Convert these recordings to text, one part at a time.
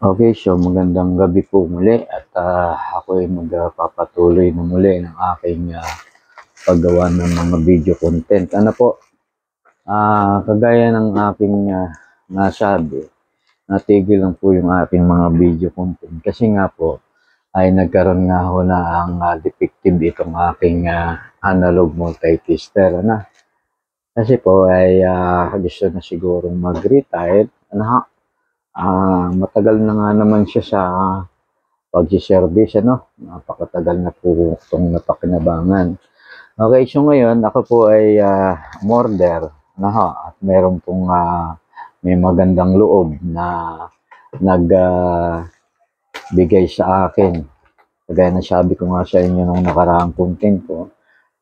Okay, so magandang gabi po muli at ako ay magpapatuloy na muli ng aking paggawa ng mga video content. Ano po, kagaya ng aking nasabi, natigil lang po yung aking mga video content kasi nga po ay nagkaroon nga ho na ang defective itong aking analog multi-tester. Ano? Kasi po ay gusto na sigurong mag-retire. Ano? Matagal na nga naman siya sa pag-service, ano? Napakatagal na po itong napakinabangan. Okay, so ngayon, ako po ay umorder, at meron pong may magandang loob na nagbigay sa akin. Kagaya na sabi ko nga sa inyo nung nakaraang content ko,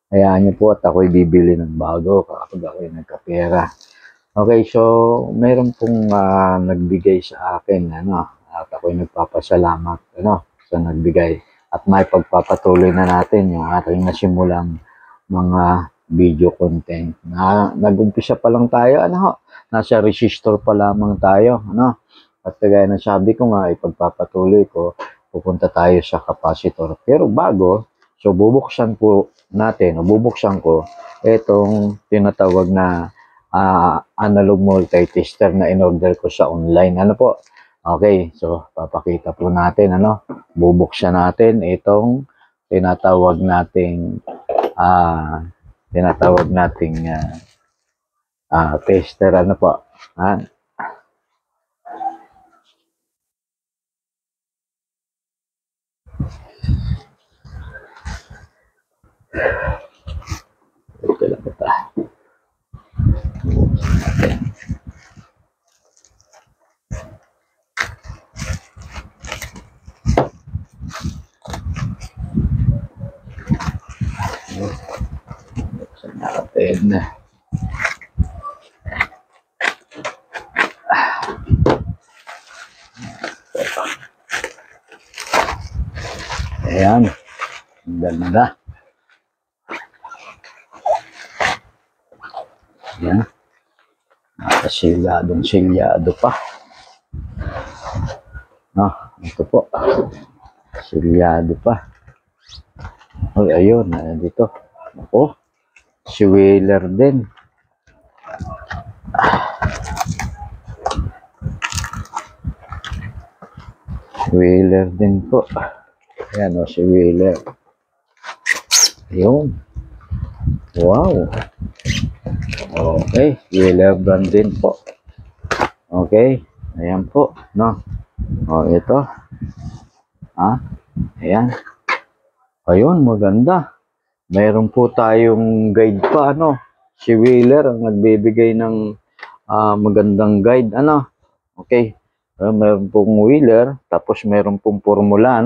hayaan niyo po at ako'y bibili ng bago kapag ako'y nagkapera. Okay, so meron pong nagbigay sa akin, at ako'y nagpapasalamat, sa nagbigay. At may pagpapatuloy na natin yung ating nasimulang mga video content. Nag-umpisa pa lang tayo, nasa resistor pa lamang tayo, At kagaya na sabi ko nga, ipagpapatuloy ko, pupunta tayo sa capacitor. Pero bago, so bubuksan ko itong tinatawag na analog multi-tester na in-order ko sa online. Ano po? Okay, so papakita po natin, bubuksan natin itong tinatawag nating tester, ano po? Ito lang ito. Buksan natin. Ayan. Ang ganda. Ayan. Nakasilyado pa. Ito po. Silyado pa. Uy, ayun. Dito. Ako. Si Wheeler din. Wheeler din po. Ayan si Wheeler. Ayun. Wow. Okay. Wheeler brand din po. Okay. Ayan po. Ito. Ayan. Ayun, maganda. Mayroon po tayong guide pa, Si Wheeler ang nagbibigay ng magandang guide, Okay. Mayroon pong Wheeler, tapos mayroon pong formula,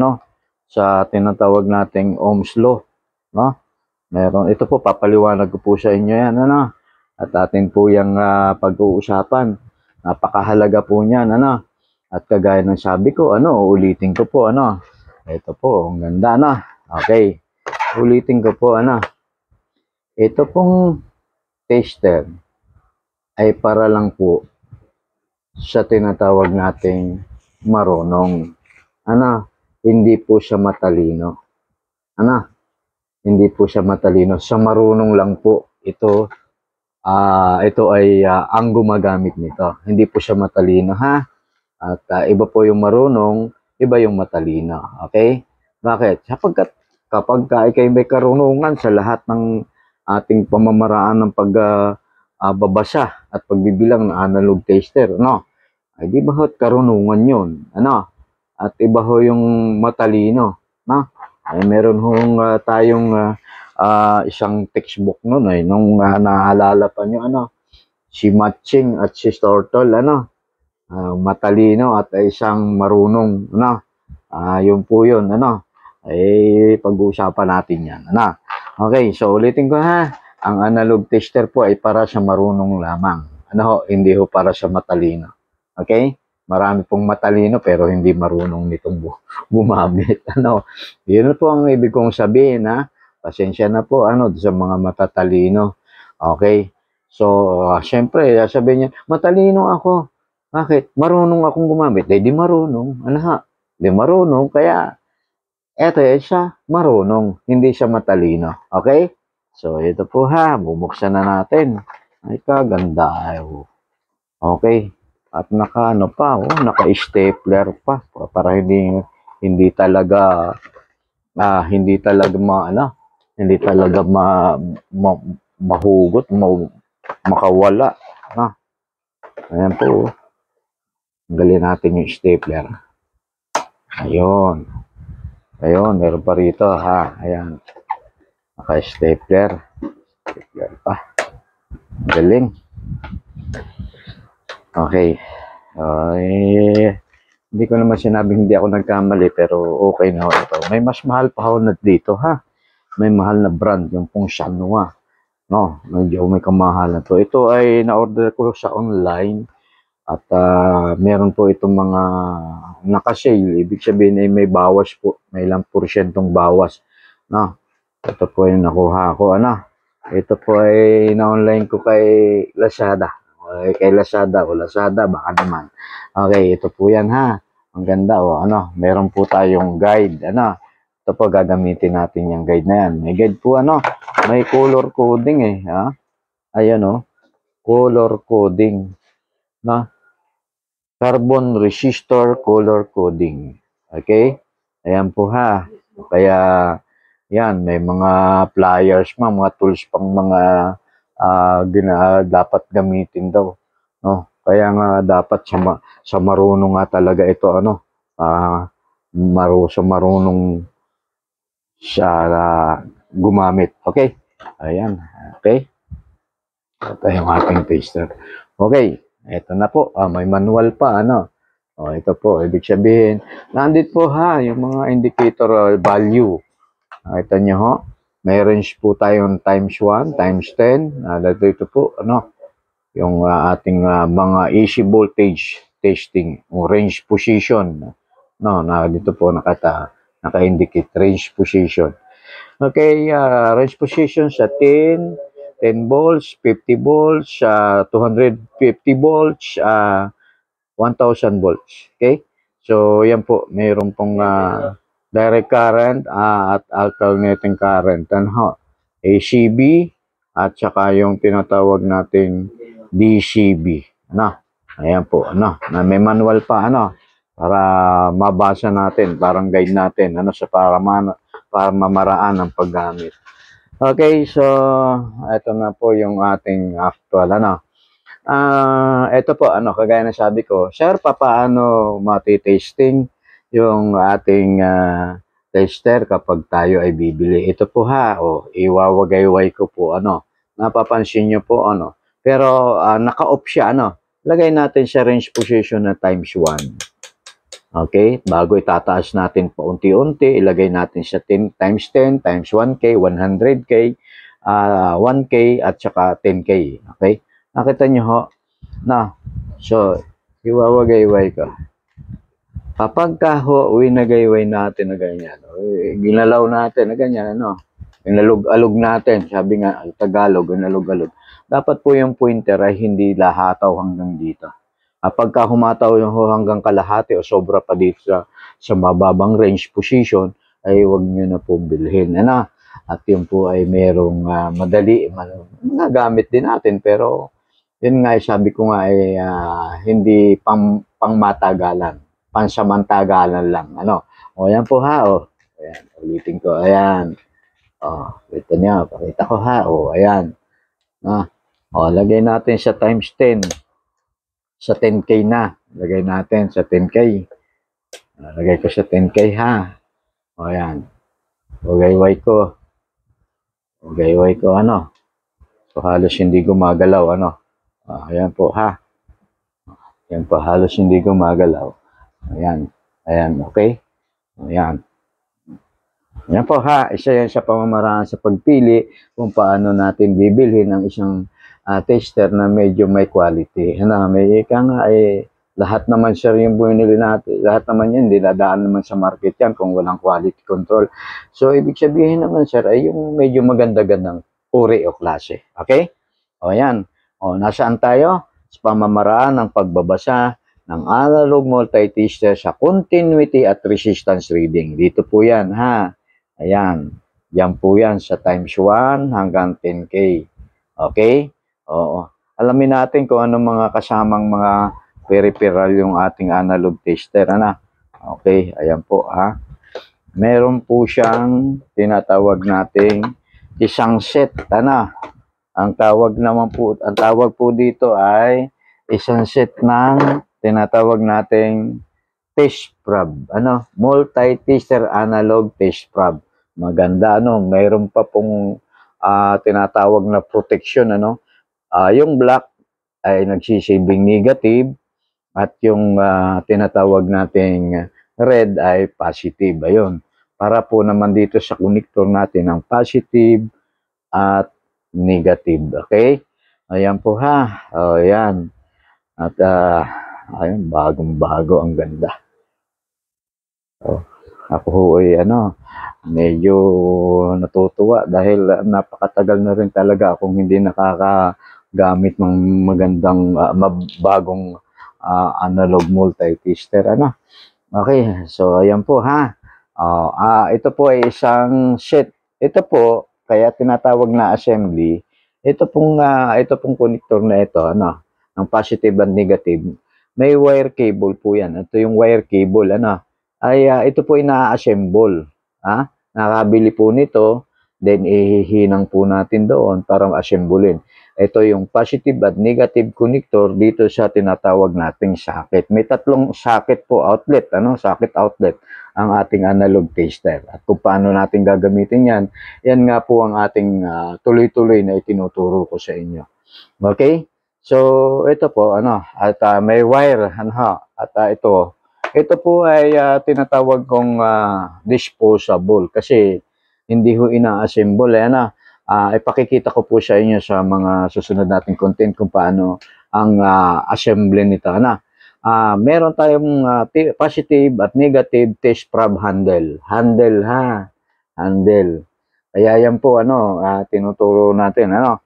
sa tinatawag nating Ohm's Law, Meron, ito po, papaliwanag ko po sa inyo yan, At atin po yung pag-uusapan. Napakahalaga po niyan, At kagaya ng sabi ko, ulitin ko po, Ito po, ang ganda, Okay. Ulitin ko po, Ito pong tester ay para lang po sa tinatawag nating marunong. Hindi po siya matalino. Hindi po siya matalino. Sa marunong lang po. Ito ay ang gumagamit nito. Hindi po siya matalino, At iba po yung marunong, iba yung matalino. Okay? Bakit? Sapagkat kapag ikay may karunungan sa lahat ng ating pamamaraan ng pagbabasa at pagbibilang ng analog tester, ay di ba karunungan yun, At iba ho yung matalino, Ay meron hong tayong isang textbook nun, nung naalala pa nyo, si Matching at si Stortle, matalino at isang marunong, yun po yun, pag-uusapan natin yan, Okay, so ulitin ko, ang analog tester po ay para sa marunong lamang, hindi ho para sa matalino. Okay? Marami pong matalino pero hindi marunong nitong gumamit, Yun po ang ibig kong sabihin, Pasensya na po, sa mga matatalino. Okay? So, syempre, sabihin niya, matalino ako. Bakit? Marunong akong gumamit. Eh, di marunong. Ano ha? Di marunong. Kaya, eto siya, marunong. Hindi siya matalino. Okay? So, ito po ha. Bubuksan na natin. Ay, kaganda. Okay. At naka-ano pa, naka-stapler pa. Para hindi talaga, hindi talaga hindi talaga mahugot, makawala. Ayan po. Tanggalin natin yung stapler. Ayun. Ayun, meron pa rito ha. Ayan. Naka-stapler. Stapler pa. Galing. Okay. Hindi ko naman sinabing hindi ako nagkamali pero okay na ito. May mas mahal pa ako na dito ha. May mahal na brand, yung pong Shanwa. No, medyo may kamahalan to. Ito ay na-order ko sa online. At meron po itong mga naka-sale. Ibig sabihin ay may bawas po. May ilang porsyentong bawas. No? Ito po yung nakuha ko. Ito po ay na-online ko kay Lazada. Kay Lazada o Lazada, baka naman. Okay, ito po yan ha. Ang ganda. Meron po tayong guide. Ito po gagamitin natin yung guide na yan. May guide po may color coding eh. Ha? Ayan color coding. Carbon resistor color coding. Okay? Ayan po ha. Kaya, yan, may mga pliers mga tools pang mga dapat gamitin daw. No? Kaya nga dapat sa marunong nga talaga ito, marunong siya gumamit. Okay? Ayan. Okay? Ito yung ating taster. Okay. Ito na po, may manual pa, ito po, ibig sabihin, nandito po ha, yung mga indicator value. Ito nyo ho, may range po tayong times 1, times 10, dito po, yung ating mga AC voltage testing, o range position, dito po naka-indicate range position. Okay, range position sa 10 volts, 50 volts, 250 volts, 1,000 volts. Okay? So, yan po. Mayroon pong direct current at alternating current. ACB at saka yung tinatawag nating DCB. Ayan po. May manual pa. Para mabasa natin. Parang guide natin. Para mamaraan ang paggamit. Okay, so ito na po yung ating actual ito po kagaya ng sabi ko, sir, paano mati-testing yung ating tester kapag tayo ay bibili? Ito po ha, iwawagayway ko po napapansin niyo po pero naka-off siya lagay natin sa range position na times 1. Okay, bago itataas natin paunti-unti, ilagay natin sa 10 times 10 times 1K, 100K, 1K at saka 10K. Okay? Nakita nyo ho? So, iwawagayway ko. Kapag winagayway natin na ganyan, ginalaw natin na ganyan, inalog-alog natin, sabi nga, Tagalog, inalog-alog. Dapat po yung pointer ay hindi lahataw hanggang dito. Pagka humataw yung hanggang kalahati o sobra pa dito sa mababang range position, ay huwag nyo na po bilhin. At yun po ay merong madali, nagamit din natin, pero yun nga, sabi ko nga ay hindi pangmatagalan, pansamantagalan lang. Yan po ha, ayan, ulitin ko, ayan. Ito niya, pakita ko ha, ayan. Lagay natin sa times 10. Sa 10K na. Lagay natin sa 10K. Lagay ko sa 10K ha. Ayan. Ugayway ko. So, halos hindi gumagalaw, ayan po ha. Ayan po, halos hindi gumagalaw. Ayan. Ayan, okay? Ayan. Ayan po ha. Isa yan sa pamamaraan sa pagpili kung paano natin bibilhin ang isang tester na medyo may quality. May lahat naman sir yung binili natin. Lahat naman yan, dadaan naman sa market yan kung walang quality control. So, ibig sabihin naman sir, ay yung medyo maganda-gandang uri o klase. Okay? Ayan. Nasaan tayo? Sa pamamaraan ng pagbabasa ng analog multitester sa continuity at resistance reading. Dito po yan, ha? Ayan. Yan po yan sa times 1 hanggang 10K. Okay? Oo. Alamin natin kung ano mga kasamang mga peripheral yung ating analog tester. Ano? Okay, ayan po, ha? Meron po siyang tinatawag nating isang set. Ano? Ang tawag po dito ay isang set ng tinatawag nating test prob. Ano? Multi-tester analog test prob. Maganda, ano? Mayroon pa pong tinatawag na protection, ano? Yung black ay nagsisabing negative at yung tinatawag nating red ay positive. Ayun. Para po naman dito sa connector natin ang positive at negative. Okay? Ayan po, ha. O, ayan. At ayun, bagong-bago, ang ganda. Oh, ako ho ay medyo natutuwa dahil napakatagal na rin talaga akong hindi nakakagamit ng magandang bagong analog multi-tester. Okay, so ayan po, ha. Ito po ay isang set. Ito po, kaya tinatawag na assembly. Ito pong connector na ito, ng positive and negative. May wire cable po yan. Ito yung wire cable, ito po ina-assemble. Nakabili po nito, then ihihinang po natin doon para ma-assemblein. Ito yung positive at negative connector dito sa tinatawag nating socket. May tatlong socket po, outlet, socket outlet ang ating analog tester. At kung paano natin gagamitin yan, yan nga po ang ating tuloy-tuloy na itinuturo ko sa inyo. Okay? So, ito po, at may wire, at ito po ay tinatawag kong disposable kasi hindi ho ina-assemble. Ipakikita ko po sa inyo sa mga susunod nating content kung paano ang assembly nito. Meron tayong positive at negative test prob handle. Handle, ha? Handle. Kaya yan po, tinuturo natin. Ano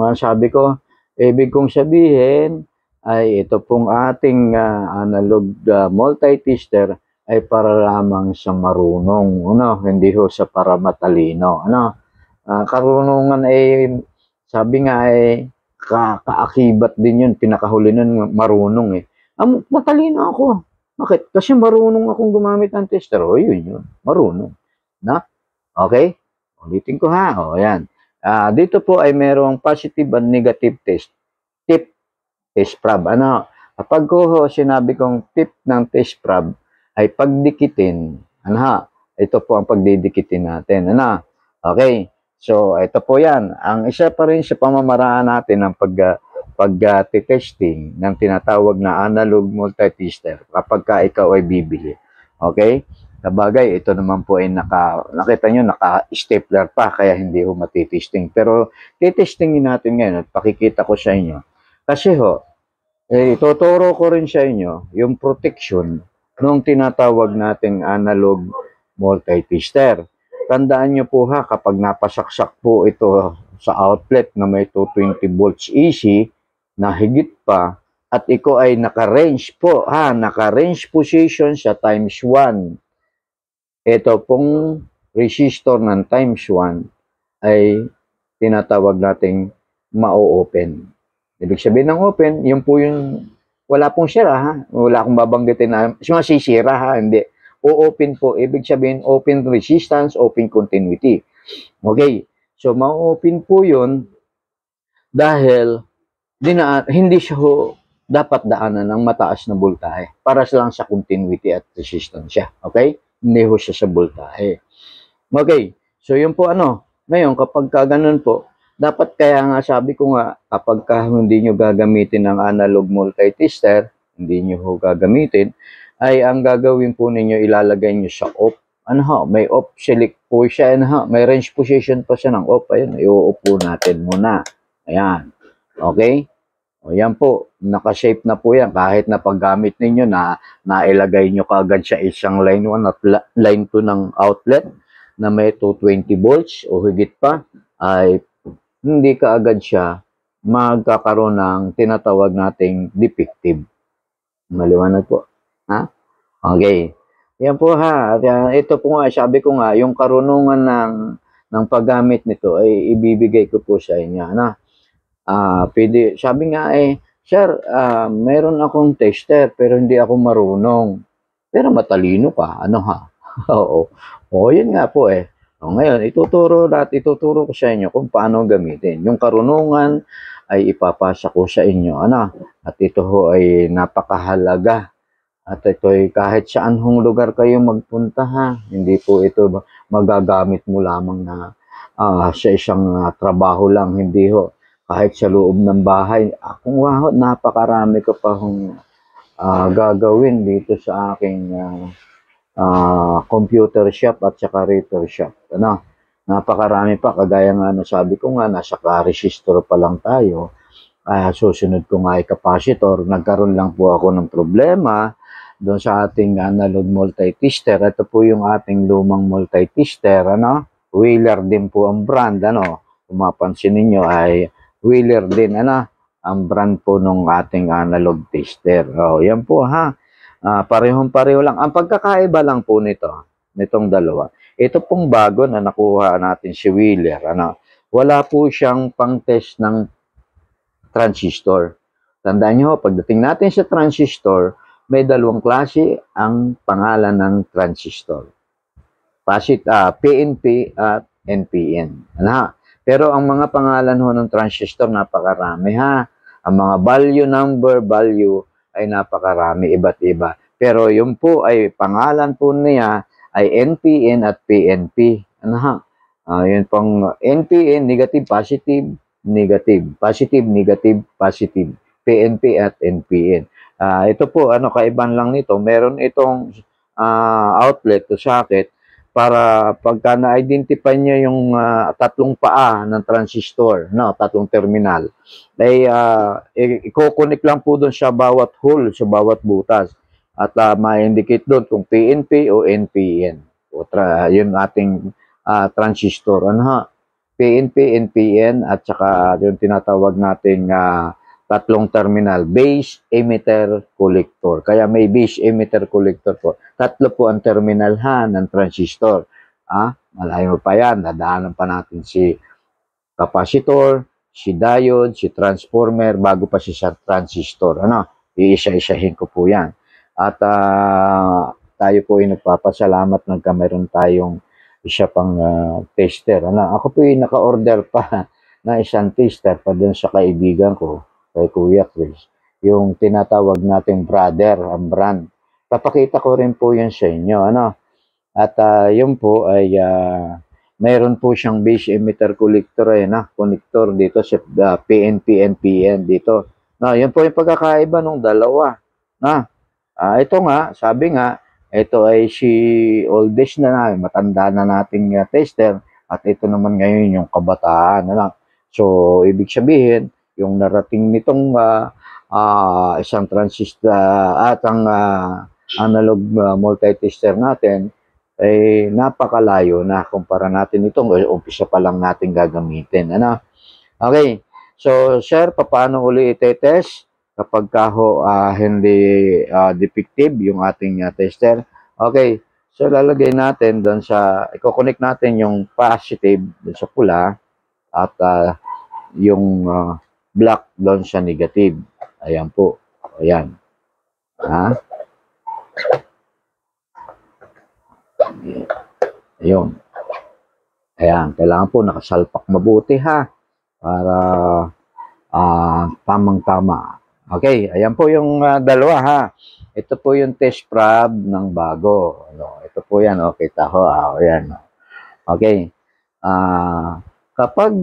nga sabi ko? Ibig kong sabihin ay ito pong ating analog multi-tester ay para lamang sa marunong, hindi ho sa para matalino. Karunungan ay, sabi nga ay, kaakibat din yun, pinakahuli nun, marunong eh. Matalino ako. Bakit? Kasi marunong akong gumamit ng tester. O, yun, marunong. Okay? Ulitin ko, ha? O, yan. Dito po ay merong positive and negative test prob. Kapag ko sinabi kong tip ng test prob ay pagdikitin, ito po ang pagdidikitin natin. Okay. So, ito po yan. Ang isa pa rin sa pamamaraan natin ng pag-testing ng tinatawag na analog multi-tester kapag ka ikaw ay bibili. Okay? Sabagay, ito naman po ay nakita nyo, naka-stapler pa, kaya hindi ho matitesting. Pero, titestingin natin ngayon at pakikita ko sa inyo. Kasi ituturo ko rin sa inyo yung protection ng tinatawag nating analog multi-tester. Tandaan nyo po, ha, kapag napasaksak po ito sa outlet na may 220 volts AC na higit pa at iko ay naka-range po, naka-range position sa times 1. Ito pong resistor ng times 1 ay tinatawag nating ma-open. Ibig sabihin ng open, yun po yung wala pong sira, wala akong babanggitin na masisira, hindi. O-open po, ibig sabihin open resistance, open continuity. Okay, so ma-open po yun dahil hindi siya dapat daanan ng mataas na voltahe para lang sa continuity at resistance siya. Okay, hindi ho siya sa voltahe. Okay, so yun po ngayon kapag ganun po, dapat kaya nga sabi ko nga, kapag hindi nyo gagamitin ng analog multi-tester, hindi nyo ho gagamitin, ay ang gagawin po ninyo, ilalagay nyo sa off. May off select po siya, may range position pa siya ng off. Ayun, i-off po natin muna. Ayan. Okay? O yan po, naka-shape na po yan. Kahit na paggamit ninyo na nailagay nyo kagad sa isang line 1 at line 2 ng outlet na may 220 volts o higit pa, ay hindi kaagad siya magkakaroon ng tinatawag nating defective. Maliwanag po. Ha? Okay. Yan po ha. At ito po nga, sabi ko nga, yung karunungan ng paggamit nito ay ibibigay ko po sa inyo. Ano? Pwede, sabi nga sir, meron akong tester pero hindi ako marunong. Pero matalino ka. Ano ha? Oo. O, yun nga po O, ngayon, ituturo ko sa inyo kung paano gamitin. Yung karunungan ay ipapasa ko sa inyo. Ano? At ito ho ay napakahalaga. At ito ay kahit saan hong lugar kayo magpunta ha. Hindi po ito magagamit mo lamang na sa isang trabaho lang. Hindi ho. Kahit sa loob ng bahay. Kung napakarami ko pa hong gagawin dito sa aking computer shop at saka repair shop. Ano? Napakarami pa. Kagaya nga sabi ko nga, nasa resistor pa lang tayo. Susunod ko nga ay capacitor. Nagkaroon lang po ako ng problema doon sa ating analog multi-tester. Ito po yung ating lumang multi-tester. Ano? Wheeler din po ang brand. Ano? Kung mapansin ninyo ay Wheeler din. Ano? Ang brand po ng ating analog tester. Yan po ha. Parehong-pareho lang. Ang pagkakaiba lang po nitong dalawa. Ito pong bago na nakuha natin si Wheeler. Ano? Wala po siyang pang-test ng transistor. Tandaan nyo, pagdating natin sa transistor, may dalawang klase ang pangalan ng transistor. PNP at NPN. Ano? Pero ang mga pangalan ho ng transistor, napakarami ha. Ang mga value ay napakarami, iba't iba. Pero yung po ay pangalan po niya ay NPN at PNP. Ano ha? Yun pong NPN, negative, positive, negative. Positive, negative, positive. PNP at NPN. Ito po, kaibahan lang nito, meron itong outlet to socket para pagka na-identify niya yung tatlong paa ng transistor, tatlong terminal, ay i-connect lang po doon sa bawat hole, sa bawat butas. At ma-indicate doon kung PNP o NPN. Yun ating transistor. PNP, NPN, at saka yung tinatawag nating tatlong terminal, base, emitter, collector. Kaya may base, emitter, collector po. Tatlo po ang terminal ng transistor. Malayo pa yan. Dadaanan pa natin si capacitor, si diode, si transformer, bago pa si transistor. Iisa-isahin ko po yan. At tayo po ay nagpapasalamat meron tayong isa pang tester. Ako po ay naka-order pa na isang tester pa dun sa kaibigan ko, kay Kuya Chris, yung tinatawag nating brother, ang brand. Papakita ko rin po yun sa inyo. At yun po ay mayroon po siyang base emitter collector connector dito sa PNP, NPN dito. Yun po yung pagkakaiba ng dalawa. Ito nga, sabi nga, ito ay si oldest matanda na nating tester, at ito naman ngayon yung kabataan. So, ibig sabihin, yung narating nitong isang transistor at ang analog multi-tester natin ay napakalayo na kumpara natin itong umpisa pa lang natin gagamitin. Okay. So, sir, paano uli ite-test kapag hindi defective yung ating tester? Okay. So, lalagay natin doon i-connect natin yung positive doon sa pula at yung black doon sa negative. Ayan po. Ayan. Ayun. Ayan. Kailangan po nakasalpak mabuti para tamang-tama. Okay. Ayan po yung dalawa Ito po yung test probe ng bago. Ito po yan. Okay. Ayan. Okay. Kapag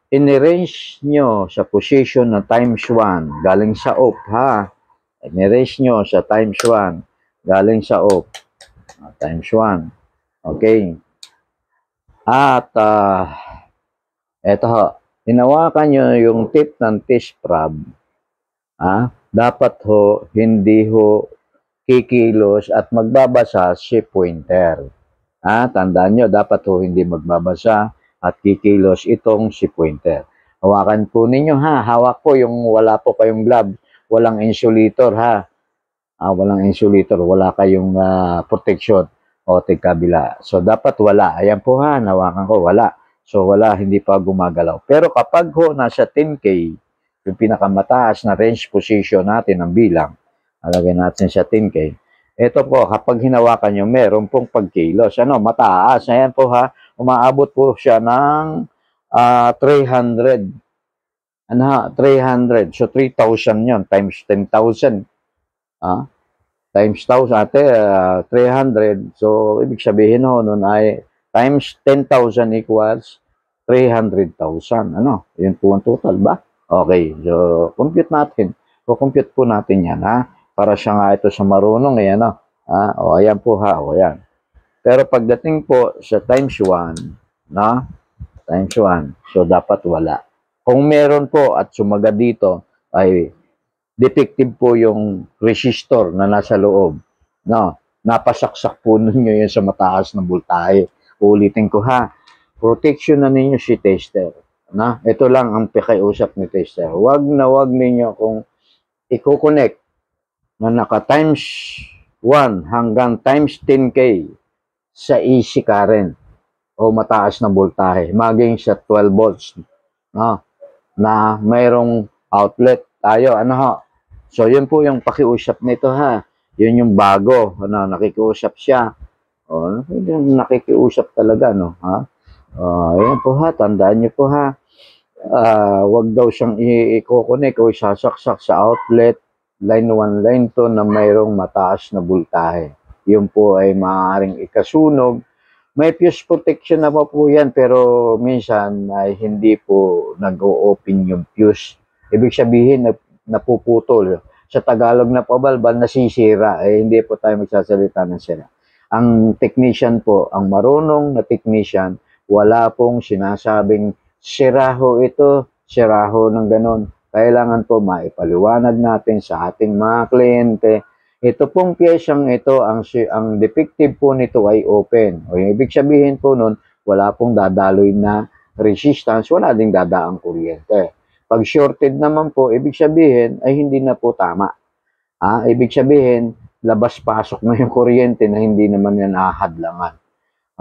in-arrange nyo sa position na times 1 galing sa off in-arrange nyo sa times 1 galing sa off times 1. Okay. At eto hinawakan nyo yung tip ng test probe. Dapat hindi kikilos at magbabasa si pointer. Tandaan nyo, dapat hindi magbabasa at kikilos itong si pointer. Hawakan po ninyo Hawak po yung wala po kayong glove. Walang insulator walang insulator, wala kayong protection o tigkabila. So, dapat wala. Ayan po ha, nawakan ko, wala. So, wala, hindi pa gumagalaw. Pero kapag ho, nasa 10K, yung pinakamataas na range position natin ng bilang, alagay natin sa 10K, ito po, kapag hinawakan nyo, meron pong pagkilos. Ano, mataas. Ayan po ha, umaabot po siya ng 300. Ano ha, 300. So, 3,000 yon times 10,000. Times 1,000, ate, 300. So, ibig sabihin ho, nun ay times 10,000 equals 300,000. Ano? Yun po ang total ba? Okay. So, compute natin. So, compute po natin yan, ha? Para siya nga ito sa marunong, eh, ano? O, ayan po, ha? O, ayan. Pero pagdating po sa times 1, na? Times 1. So, dapat wala. Kung meron po at sumaga dito, ay defective po yung resistor na nasa loob. No, napasaksak po ninyo yun sa mataas na voltahe. Ulitin ko ha, protection na ninyo si tester. Na, ito lang ang pakiusap ni tester. Wag ninyo kung i-connect na naka times 1 hanggang times 10K sa AC current o mataas na voltahe, maging sa 12 volts. No, na mayroong outlet tayo, ano ho. So, yun po yung pakiusap nito ha. Yun yung bago, ano, nakikiusap siya. O, nakikiusap talaga, no, ha. Ayan po ha, tandaan niyo po ha. Wag daw siyang i-connect o isasaksak sa outlet, line 1, line 2 na mayroong mataas na voltahe. Yun po ay maaaring ikasunog. May fuse protection na po yan, pero minsan ay hindi po nag-o-open yung fuse. Ibig sabihin, napuputol. Sa Tagalog na pabalbal, nasisira. Hindi po tayo magsasalita ng sira. Ang technician po, ang marunong na technician, wala pong sinasabing siraho ito, siraho ng ganon. Kailangan po maipaliwanag natin sa ating mga kliyente. Ito pong piyesang ito, ang defective po nito ay open. O yung ibig sabihin po nun, wala pong dadaloy na resistance, wala ding dadaang kuryente. Pag shorted naman po, ibig sabihin ay hindi na po tama. Ibig sabihin, labas-pasok na yung kuryente na hindi naman yan ahadlangan.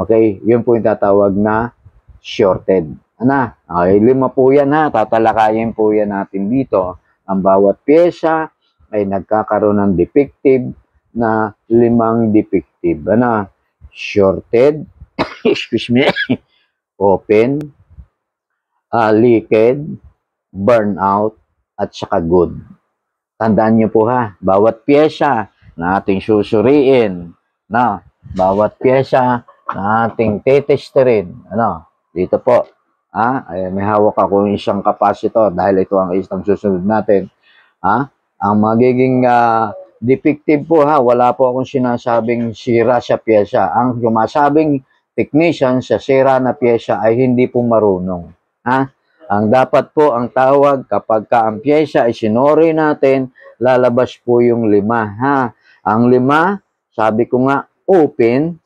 Okay, yun po yung tatawag na shorted. Okay, 5 po yan ha, tatalakayin po yan natin dito. Ang bawat pyesa ay nagkakaroon ng defective na 5 defective. Shorted, excuse me, open, leaked, burnout, at saka good. Tandaan nyo po ha, bawat pyesa na ating susuriin, bawat pyesa na ating tetesterin, dito po, may hawak ako isang capacitor dahil ito ang isang susunod natin, ang magiging defective po ha, wala po akong sinasabing sira sa pyesa. Ang sumasabing technician sa sira na pyesa ay hindi po marunong. Ang dapat po, ang tawag kapag ang pyesa ay sinuri natin, lalabas po yung 5. Ang 5, sabi ko nga, open,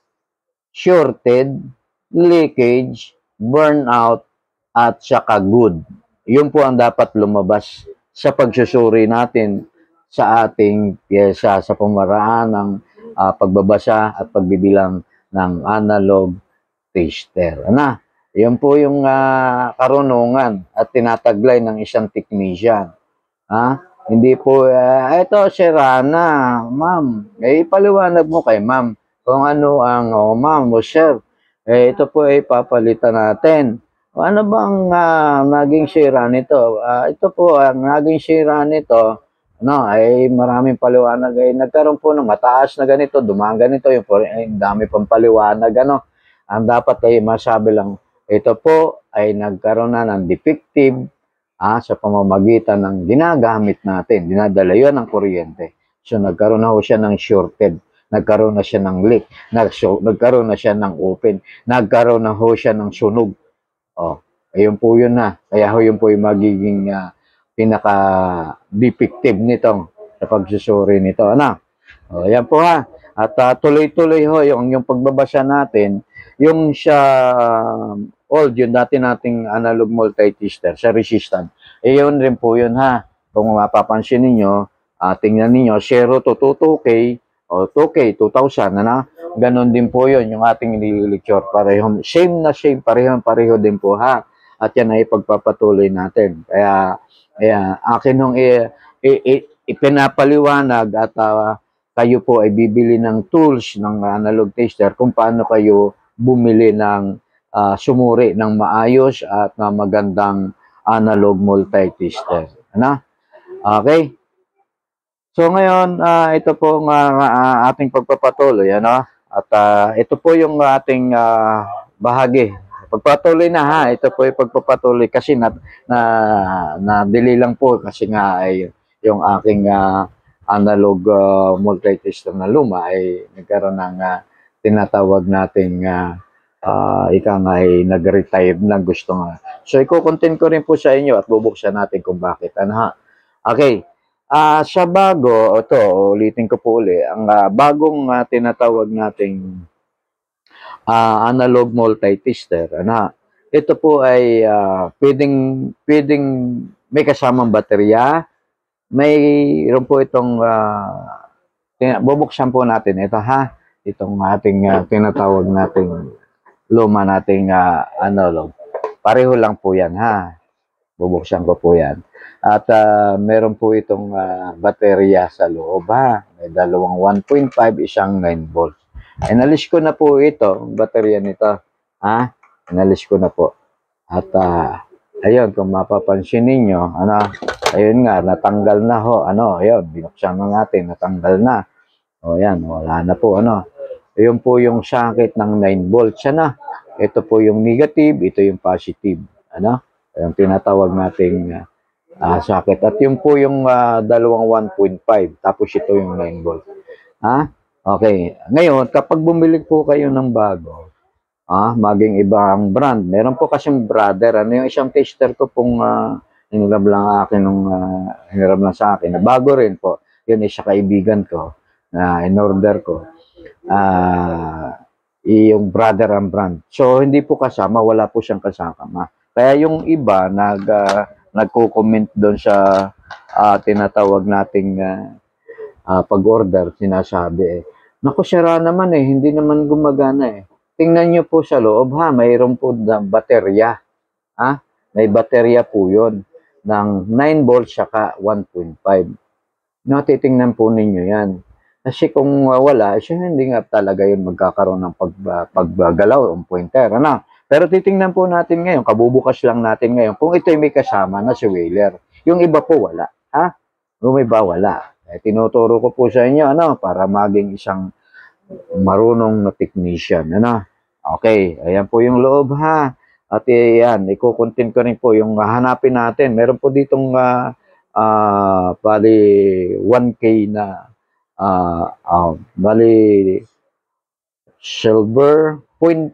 shorted, leakage, burnout, at saka good. Yun po ang dapat lumabas sa pagsusuri natin sa ating pyesa sa pamaraan ng pagbabasa at pagbibilang ng analog tester. Yan po yung karunungan at tinataglay ng isang technician. Hindi po, ito sira na, ma'am. Ipaliwanag mo kay ma'am kung ano ang, ma'am o sir, ito po ay papalitan natin. Ano bang naging sira nito? Ito po, ang naging sira nito, ay maraming paliwanag. Nagkaroon po ng mataas na ganito, dumaan ganito, yung dami pang paliwanag. Ang dapat ay masabi lang, ito po ay nagkaroon na ng defective sa pamamagitan ng ginagamit natin. Dinadala yun ng kuryente. So, nagkaroon na ho siya ng shorted. Nagkaroon na siya ng leak. Nagkaroon na siya ng open. Nagkaroon na ho siya ng sunog. Ayun po yun na. Kaya ho yun po yung magiging pinaka-defective nitong sa pagsusuri nito. Ayan po ha. At tuloy-tuloy ho yung pagbabasa natin, yung sa old, yun dati nating analog multitester sa resistance. Yun rin po yun ha. Kung mapapansin ninyo, tingnan niyo 0 to 2K o 2K, 2,000, ano? Ganon din po yun, yung ating nililecture. Pareho, same, pareho din po, ha? At yan ay pagpapatuloy natin. Kaya, akin nung ipinapaliwanag at kayo po ay bibili ng tools ng analog tester kung paano kayo bumili ng sumuri ng maayos at magandang analog multi-tester. Ano? Okay? So ngayon, ito po ang ating pagpapatuloy, ano? At ito po yung ating bahagi. Pagpatuloy na, ha. Ito po yung pagpapatuloy kasi na-delay lang po kasi nga ay yung aking analog multi-tester na luma ay nagkaroon ng tinatawag nating ika nga ay nag-retire na gusto nga. So iko-content ko rin po sa inyo at bubuksan natin kung bakit. Ano, ha? Okay. Sa bago, ito, ulitin ko po uli, ang bagong tinatawag nating analog multi-tester, ano, ito po ay pwedeng may kasamang baterya, mayroon po itong, bubuksan po natin ito, ha, itong ating tinatawag nating luma nating analog. Pareho lang po yan, ha. Bubuksan ko po yan. At meron po itong baterya sa loob, ha. May dalawang 1.5, isang 9 volts. Inalis ko na po ito, baterya nito. Ha? Inalis ko na po. At ayun, kung mapapansin ninyo, ano, ayun nga, natanggal na ho. Ano, ayun, binuksan na natin, natanggal na. O yan, wala na po, ano. Ayun po yung socket ng 9 volts, ano. Ito po yung negative, ito yung positive. Ano? Yung tinatawag nating socket. At yun po yung dalawang 1.5. Tapos ito yung 9 volt. Ha? Okay. Ngayon, kapag bumili po kayo ng bago, maging ibang brand. Meron po kasing brother. Ano yung isang tester ko pong hinirap lang sa akin. Na bago rin po. Yun isa kaibigan ko na in-order ko. Yung brother ang brand. So, hindi po kasama. Wala po siyang kasama. Kaya yung iba nagko-comment doon sa tinatawag nating pag-order, sinasabi naku, sira naman hindi naman gumagana Tingnan nyo po sa loob, ha, mayroon po na baterya. Ha? May baterya po yun ng 9 volts saka 1.5. Titingnan po ninyo yan. Kasi kung wala, hindi nga talaga yun magkakaroon ng paggalaw o pointer. Ano? Pero titingnan po natin ngayon, kabubukas lang natin ngayon, kung ito may kasama na si Wheeler. Yung iba po wala. Ha? Yung iba wala. Tinuturo ko po sa inyo, ano, para maging isang marunong na technician. Ano? Okay, ayan po yung loob, ha. At yan, iko-content ko rin po yung hanapin natin. Meron po ditong bali 1K na bali silver 0.1,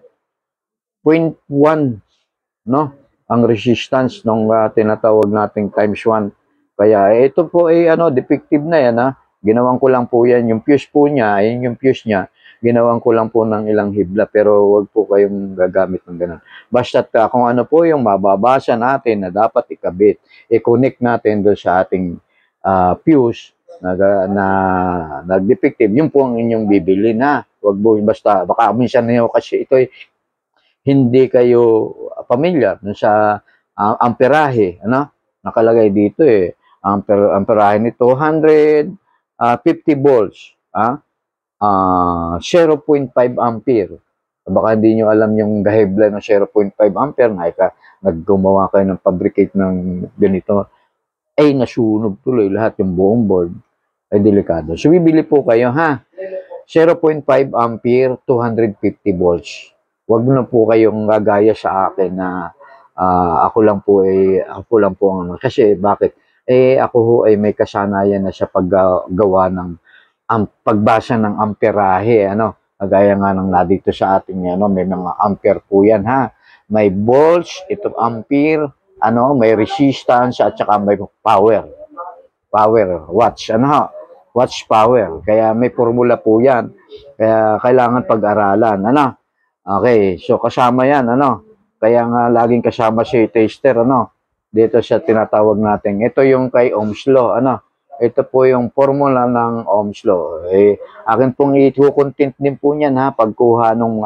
no, ang resistance ng tinatawag nating times 1. Kaya ito po ay defective na yan, ha. Ginawan ko lang po yan, yung fuse po niya, ayun yung fuse niya, ginawan ko lang po ng ilang hibla, pero wag po kayong gagamit ng ganun. Basta kung ano po yung mababasa natin na dapat ikabit, i-connect natin doon sa ating fuse na defective, yun po ang inyong bibili na. Wag po basta, baka minsan niyo kasi ito hindi kayo familiar sa amperahe, ano? Nakalagay dito amperahe ni 250 volts, 0.5 ampere. Baka hindi nyo alam yung gahebla ng 0.5 ampere, naggumawa kayo ng fabricate ng ganito, ay nasunog tuloy lahat yung buong board, ay delikado. So bibili po kayo, ha, 0.5 ampere, 250 volts. Huwag na po kayong gagaya sa akin na ako lang po ang kasi bakit? Ako ho ay may kasanayan na sa paggawa ng pagbasa ng amperahe, kagaya nga ng dito sa ating may mga ampere po yan, ha. May volts, ito ampere, may resistance at saka may power, watts, watts power. Kaya may formula po yan. Kaya kailangan pag-aralan, Okay, so kasama yan, Kaya nga laging kasama si tester, dito sa tinatawag natin. Ito yung kay Ohm's Law, ito po yung formula ng Ohm's Law. Akin pong i-content din po niyan ha, pagkuha ng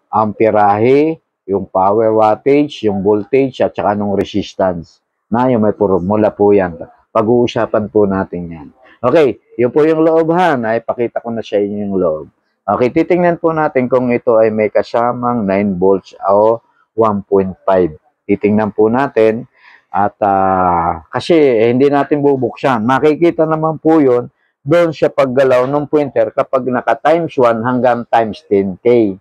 amperahe, yung power wattage, yung voltage, at saka nung resistance. Yung may formula po yan. Pag-uusapan po natin yan. Okay, yun po yung loob ha, pakita ko na sa inyo yung loob. Okay, titingnan po natin kung ito ay may kasamang 9 volts o 1.5. Titingnan po natin. At kasi hindi natin bubuksan. Makikita naman po yun doon sa paggalaw ng pointer kapag naka times 1 hanggang times 10K.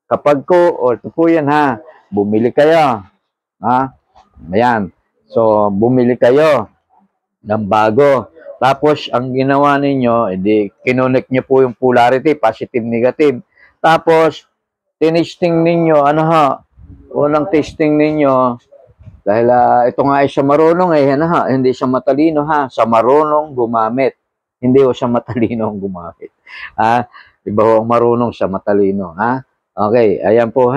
Kapag ito po yan ha, bumili kayo. Ha? Ayan. So, bumili kayo ng bago. Tapos, ang ginawa ninyo, kinonect nyo po yung polarity, positive, negative. Tapos, tinesting ninyo, unang testing ninyo, dahil ito nga ay siya marunong hindi siya matalino sa marunong gumamit. Hindi siya matalino gumamit. Iba ho ang marunong sa matalino. Okay, ayan po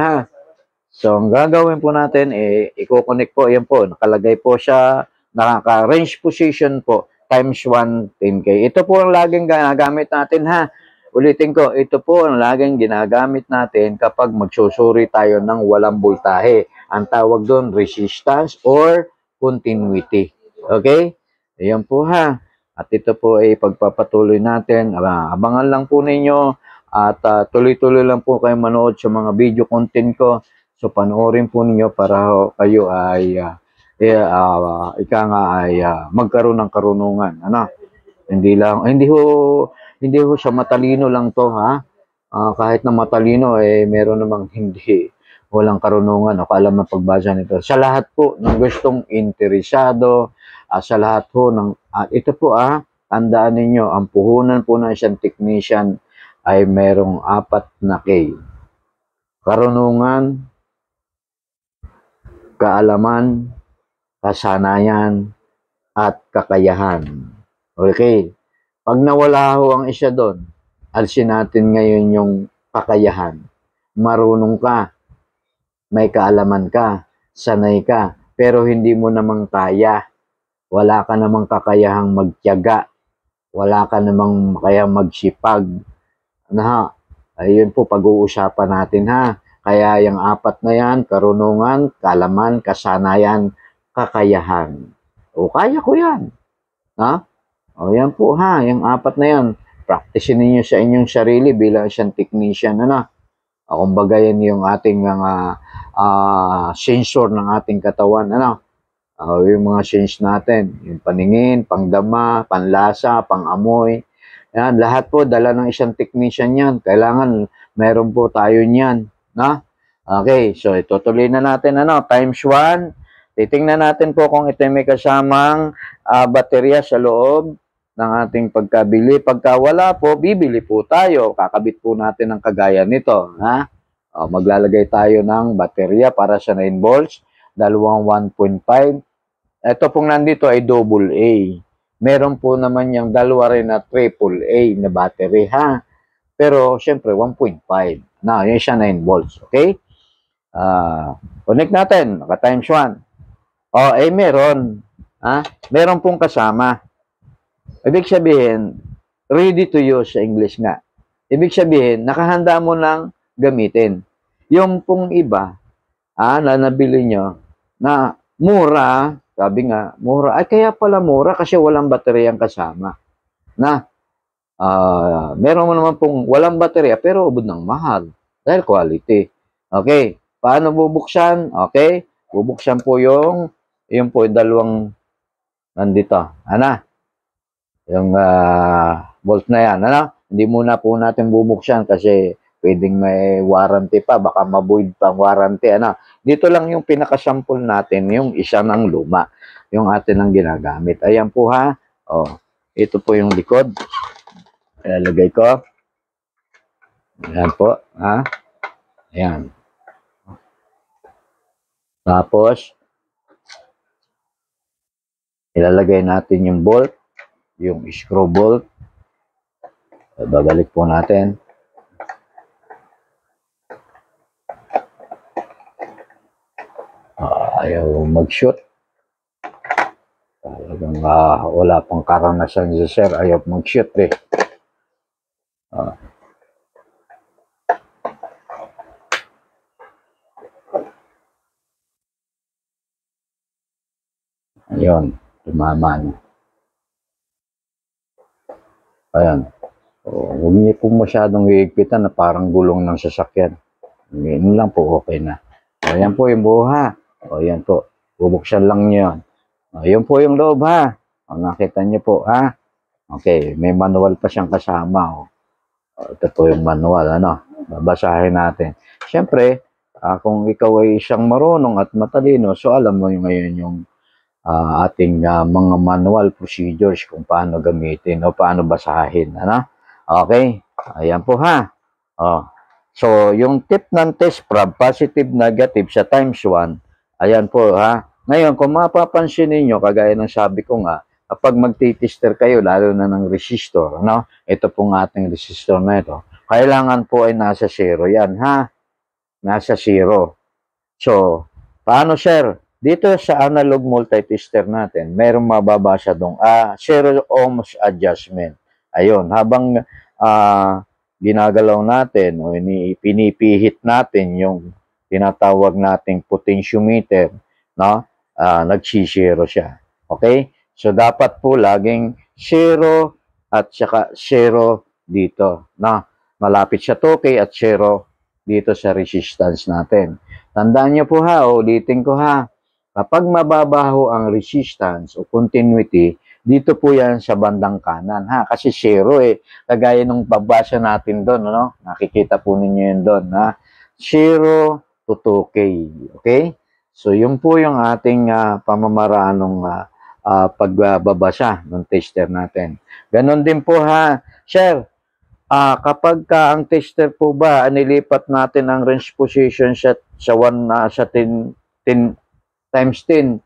So, ang gagawin po natin, i-connect po, ayan po, nakalagay po siya, naka-range position po, times 1, 10K. Ito po ang laging ginagamit natin Ulitin ko, ito po ang laging ginagamit natin kapag magsusuri tayo ng walang voltahe. Ang tawag doon, resistance or continuity. Okay? Ayan po At ito po ay pagpapatuloy natin. Abangan lang po ninyo at tuloy-tuloy lang po kayo manood sa mga video content ko. So panoorin po ninyo para kayo ay magkaroon ng karunungan. Hindi ho siya matalino lang to kahit na matalino meron namang walang karunungan o kaalaman pagbasa nito. Sa lahat po ng gustong interesado, sa lahat po ito po tandaan ninyo, ang puhunan po ng isang technician ay merong 4 na K. Karunungan, kaalaman, kasanayan, at kakayahan. Okay. Pag nawala ho ang isa doon, alisin natin ngayon yung kakayahan. Marunong ka, may kaalaman ka, sanay ka, pero hindi mo namang kaya. Wala ka namang kakayahang magtiyaga. Wala ka namang kayang magsipag. Ayun po pag-uusapan natin Kaya yung 4 na yan, karunungan, kaalaman, kasanayan, kakayahan. Kaya ko yan. O yan po yung 4 na yan. Practicein niyo sa inyong sarili bilang isang technician. Kumbaga yan yung ating sensor ng ating katawan. Yung mga sense natin. Yung paningin, pangdama, panlasa, pangamoy. Yan, lahat po dala ng isang technician yan. Kailangan meron po tayo niyan. Okay, so itutuloy na natin times 1. Titingnan natin po kung ito may kasamang baterya sa loob ng ating pagkabili. Pagka wala po, bibili po tayo. Kakabit po natin ang kagaya nito. Maglalagay tayo ng baterya para sa 9 volts, dalawang 1.5. Ito pong nandito ay double A. Meron po naman yung dalawa rin na triple A na battery Pero syempre 1.5. Yun siya 9 volts. Okay? Connect natin. Naka times 1. Meron. Meron pong kasama. Ibig sabihin, ready to use sa English nga. Ibig sabihin, nakahanda mo nang gamitin. Yung pong iba, na nabili nyo, na mura, sabi nga, mura. Kaya pala mura kasi walang baterya ang kasama. Meron mo naman pong walang baterya pero ubod ng mahal. Dahil quality. Okay. Paano bubuksan? Okay. Bubuksan po yung po yung dalawang nandito. Yung bolt na yan. Hindi muna po natin bubuksan kasi pwedeng may warranty pa. Baka ma-void pa ang warranty. Dito lang yung pinakasample natin, yung isa ng luma. Yung atin ang ginagamit. Ayan po ito po yung likod. Ilalagay ko. Ayan po. Ayan. Tapos, ilalagay natin yung bolt. Yung screw bolt. Babalik po natin. Ayaw mag-shoot. Talagang wala pang karanasan si sir, ayaw mag-shoot eh. Ayun, tumama na. Ayan. Huwag niyo po masyadong hihigpitan na parang gulong ng sasakyan. Ganyan lang po, okay na. Ayan po yung buo ha. Ayan po, bubuksan lang niyo yun. Ayan po yung loob ha. Nakita niyo po ha. Okay, may manual pa siyang kasama. Ito po yung manual, ano. Babasahin natin. Siyempre, kung ikaw ay isang marunong at matalino, so alam mo yung ngayon yung ating mga manual procedures kung paano gamitin o paano basahin. Ano? Okay? Ayan po ha. So, yung tip ng test prob, positive, negative sa times 1, ayan po ha. Ngayon, kung mapapansin ninyo, kagaya ng sabi ko nga, kapag magtitester kayo, lalo na ng resistor, no? Ito pong ating resistor na ito, kailangan po ay nasa 0 yan, ha? Nasa 0. So, paano sir? Dito sa analog multitester natin, mayroong mababasa dong 0 ohms adjustment. Ayun, habang ginagalaw natin o pinipihit natin yung tinatawag nating potentiometer, no? Nagsisiro siya. Okay? So, dapat po laging 0 at saka 0 dito. No? Malapit sa 2K at 0 dito sa resistance natin. Tandaan niyo po ha, ulitin ko ha. Kapag mababaho ang resistance o continuity, dito po yan sa bandang kanan ha. Kasi 0 eh. Kagaya nung babasa natin doon, no? Nakikita po ninyo yun doon ha. 0 to 2K. Okay? So, yun po yung ating pamamaraan ng pagbabasa ng tester natin. Ganon din po ha. Sir, kapag ang tester po ba, nilipat natin ang range position sa 10 times 10,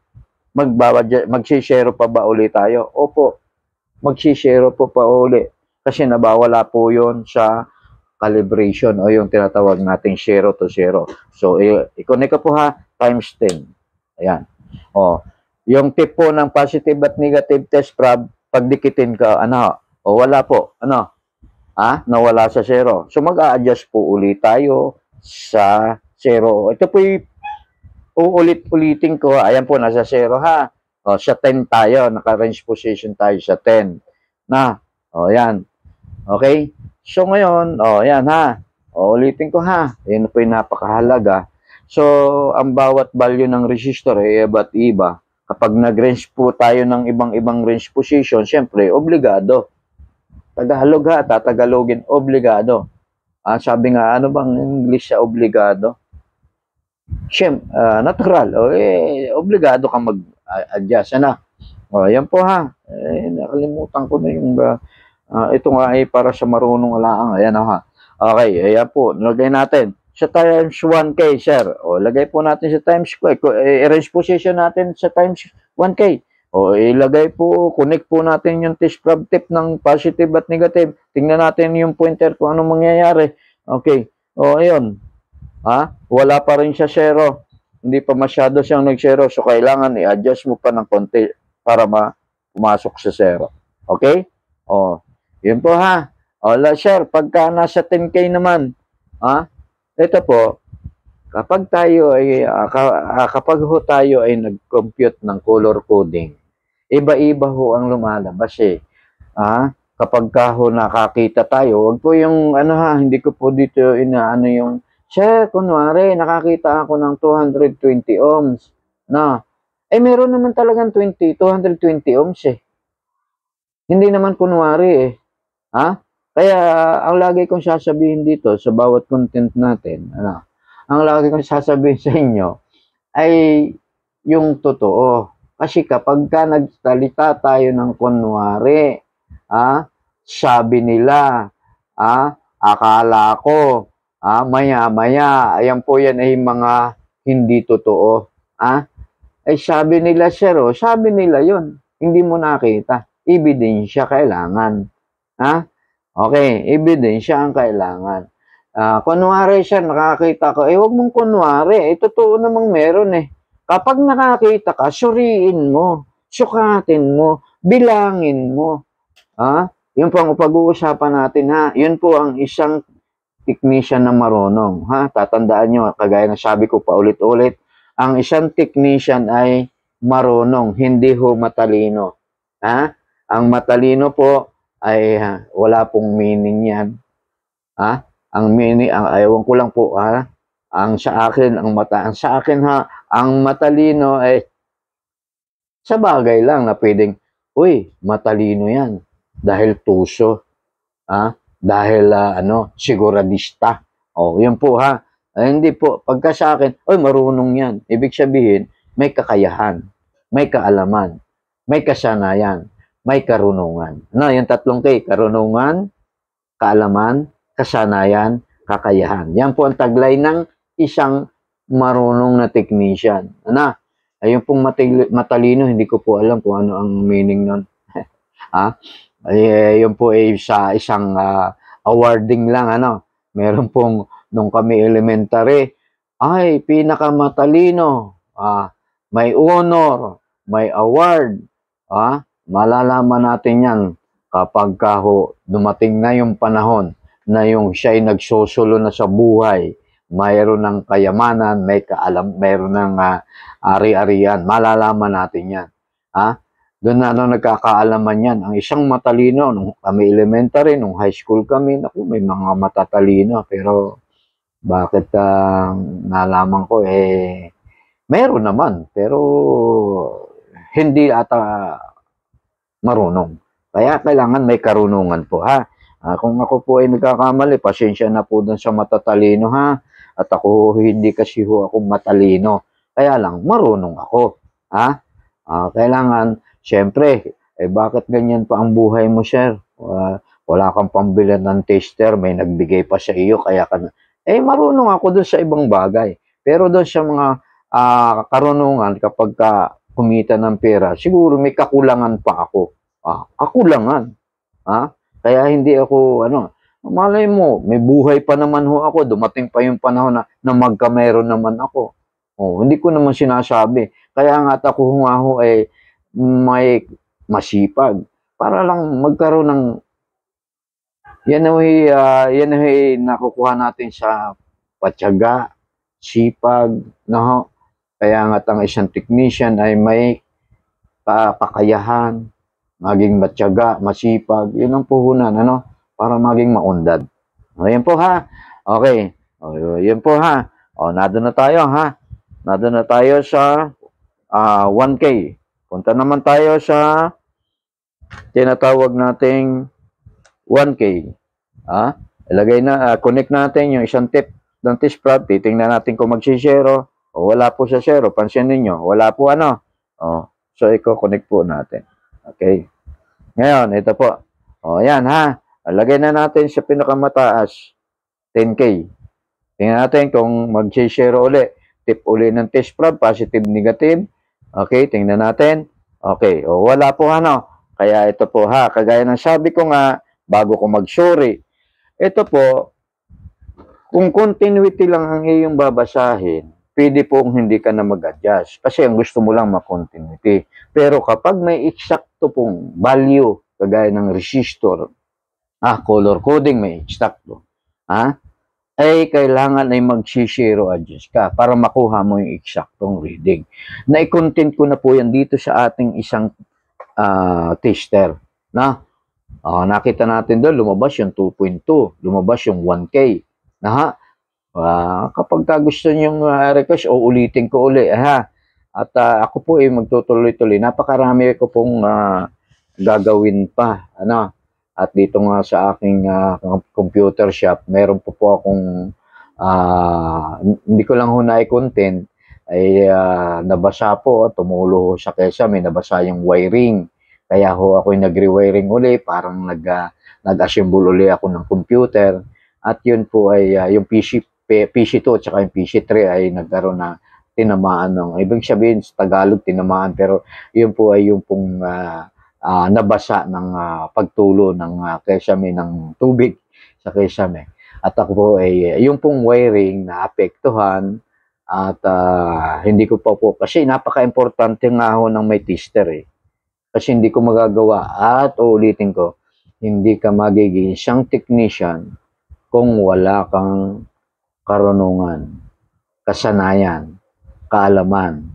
magsishare pa ba uli tayo? Opo, magsishare po pa uli. Kasi nabawala po yon sa calibration o yung tinatawag nating 0 to 0. So, i-connect ko po ha, times 10. Ayan. Yung tip po ng positive at negative test prob, pagdikitin ka, wala po, nawala sa 0. So, mag-a-adjust po ulit tayo sa 0. Ito po yung uulit-ulitin ko. Ayan po, nasa 0 ha. Sa 10 tayo, naka-range position tayo sa 10. Yan. Okay? So, ngayon, yan ha. Ulitin ko ha. Yan po yung napakahalaga. So, ang bawat value ng resistor ay iba't iba. Kapag nag-range po tayo ng ibang-ibang range position, syempre, obligado. Tagalog ha, tatagalogin, obligado. Sabi nga, ano bang English sa obligado? Natural. Obligado kang mag-adjust. Yan po ha. Nakalimutan ko na yung ito nga ay para sa marunong alaang. Ayan ha. Okay, ayan po. Lagay natin sa times 1K, sir. Lagay po natin sa times ko. I-range position natin sa times 1K. Ilagay po, connect po natin yung test prob tip ng positive at negative. Tingnan natin yung pointer kung anong mangyayari. Okay. Ayun. Wala pa rin siya 0. Hindi pa masyado siyang nag-0. So, kailangan i-adjust mo pa ng konti para pumasok sa 0. Okay? Yun po ha. Sir, pagka nasa 10K naman, ito po, kapag tayo ay, kapag ho tayo ay nag-compute ng color coding, iba-iba ho ang lumalabas eh. Kapag ka ho nakakita tayo, wag po yung, hindi ko po dito inaano yung, sir, kunwari, nakakita ako ng 220 ohms. Meron naman talagang 220 ohms eh. Hindi naman kunwari eh. Kaya, ang lagi kong sasabihin dito sa bawat content natin, ang lagi kong sasabihin sa inyo, ay yung totoo. Kasi kapag ka nagsalita tayo ng kunwari, sabi nila, akala ko, maya-maya, ayan po yan ay mga hindi totoo. Sabi nila, sir, sabi nila yun. Hindi mo nakita. Ebidensya kailangan. Okay, ebidensya ang kailangan. Kunwari siya, nakakita ko, wag mong kunwari, totoo namang meron eh. Kapag nakakita ka, suriin mo. sukatin mo, bilangin mo. Yun po ang pag-uusapan natin, ha. Yun po ang isang technician na marunong, ha. Tatandaan nyo, kagaya na sabi ko paulit-ulit, ang isang technician ay marunong, hindi ho matalino. Ang matalino po ay wala pong meaning yan. Ang meaning, ewan ko lang po, ang sa akin, ang matalino ay sa bagay lang na pwedeng, uy, matalino yan. Dahil tuso. Dahil, siguradista. Yun po, ha. Hindi po, pagka sa akin, uy, marunong yan. Ibig sabihin, may kakayahan, may kaalaman, may kasanayan, may karunungan. Yung tatlong K, karunungan, kaalaman, kasanayan, kakayahan. Yan po ang taglay ng isang marunong na technician. Ayun pong matalino, hindi ko po alam kung ano ang meaning nun. Yun po ay sa isang awarding lang, meron pong, nung kami elementary, ay, pinakamatalino, may honor, may award, malalaman natin yan kapag dumating na yung panahon na yung siya ay nagsusulo na sa buhay, mayroon ng kayamanan, mayroon ng ari-arian, malalaman natin yan. Doon na nagkakaalaman yan. Ang isang matalino, nung kami elementary, nung high school kami, may mga matatalino, pero bakit nalaman ko, meron naman, pero hindi ata marunong. Kaya kailangan may karunungan po, ha. Kung ako po ay nagkakamali, pasensya na po dun sa matatalino, ha. At ako, hindi kasi ako matalino. Kaya lang, marunong ako, ha. Kailangan, siyempre, bakit ganyan pa ang buhay mo, sir? Wala kang pambilhan ng tester, may nagbigay pa sa iyo, kaya ka marunong ako dun sa ibang bagay. Pero dun sa mga karunungan, kapag kumita ng pera, siguro may kakulangan pa ako. Kakulangan. Kaya hindi ako, malay mo, may buhay pa naman ho ako, dumating pa yung panahon na magkameron naman ako. Hindi ko naman sinasabi. Kaya nga ako nga ho ay may masipag para lang magkaroon ng yan ay nakukuha natin sa patyaga, sipag, kaya nga ang isang technician ay may kakayahan, maging matyaga, masipag, yun ang puhunan, para maging maundad. Yan po, ha. Okay. Yan po, ha. Nado na tayo, ha. Nado na tayo sa 1K. Punta naman tayo sa tinatawag nating 1K. Ilagay na, connect natin yung isang tip ng test prod. Titingnan natin kung magsisero o wala po sa zero. Pansin ninyo, wala po so, i-connect po natin. Okay. Ngayon, ito po. Yan, ha. Lagay na natin sa pinakamataas, 10K. Tingnan natin kung magsisero uli. Tip uli ng test prod, positive, negative. Okay, tingnan natin. Okay, wala po, Kaya ito po, ha. Kagaya ng sabi ko nga, bago ko mag-sorry, ito po, kung continuity lang ang iyong babasahin, pwede pong hindi ka na mag-adjust. Kasi ang gusto mo lang ma-continuity. Pero kapag may eksakto pong value, kagaya ng resistor, color coding may eksakto, ay kailangan ay mag-zero adjust ka para makuha mo yung eksaktong reading. Na-content ko na po yan dito sa ating isang tester. Nakita natin doon, lumabas yung 2.2, lumabas yung 1K. Kapag gusto nyo request, ulitin ko uli. At ako po ay magtutuloy-tuloy. Napakarami ko pong gagawin pa. At dito nga sa aking computer shop, meron po akong, hindi ko lang na-content, ay nabasa po, tumulo sa Quezon, nabasa yung wiring. Kaya ako'y nag-rewiring uli, parang nag-assemble uli ako ng computer. At yun po ay yung PC2 at saka yung PC3 ay nagkaroon na tinamaan ng, ibig sabihin sa Tagalog tinamaan, pero yun po ay yung pong nabasa ng pagtulo ng Quezon ng tubig sa Quezon. At ako po ay yung pong wiring na apektuhan at hindi ko pa po, kasi napaka-importante nga ho ng may tester Kasi hindi ko magagawa at uulitin ko, hindi ka magiging isang technician kung wala kang karunungan, kasanayan, kaalaman,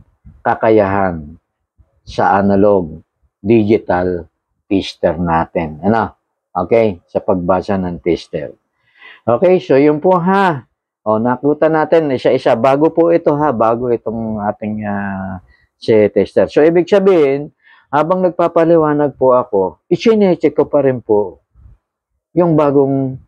kakayahan sa analog, digital tester natin. Ano? Okay? Sa pagbasa ng tester. Okay, so yun po ha. O, nakuta natin isa-isa. Bago po ito ha, bago itong ating si tester. So, ibig sabihin, habang nagpapaliwanag po ako, i-check ko pa rin po yung bagong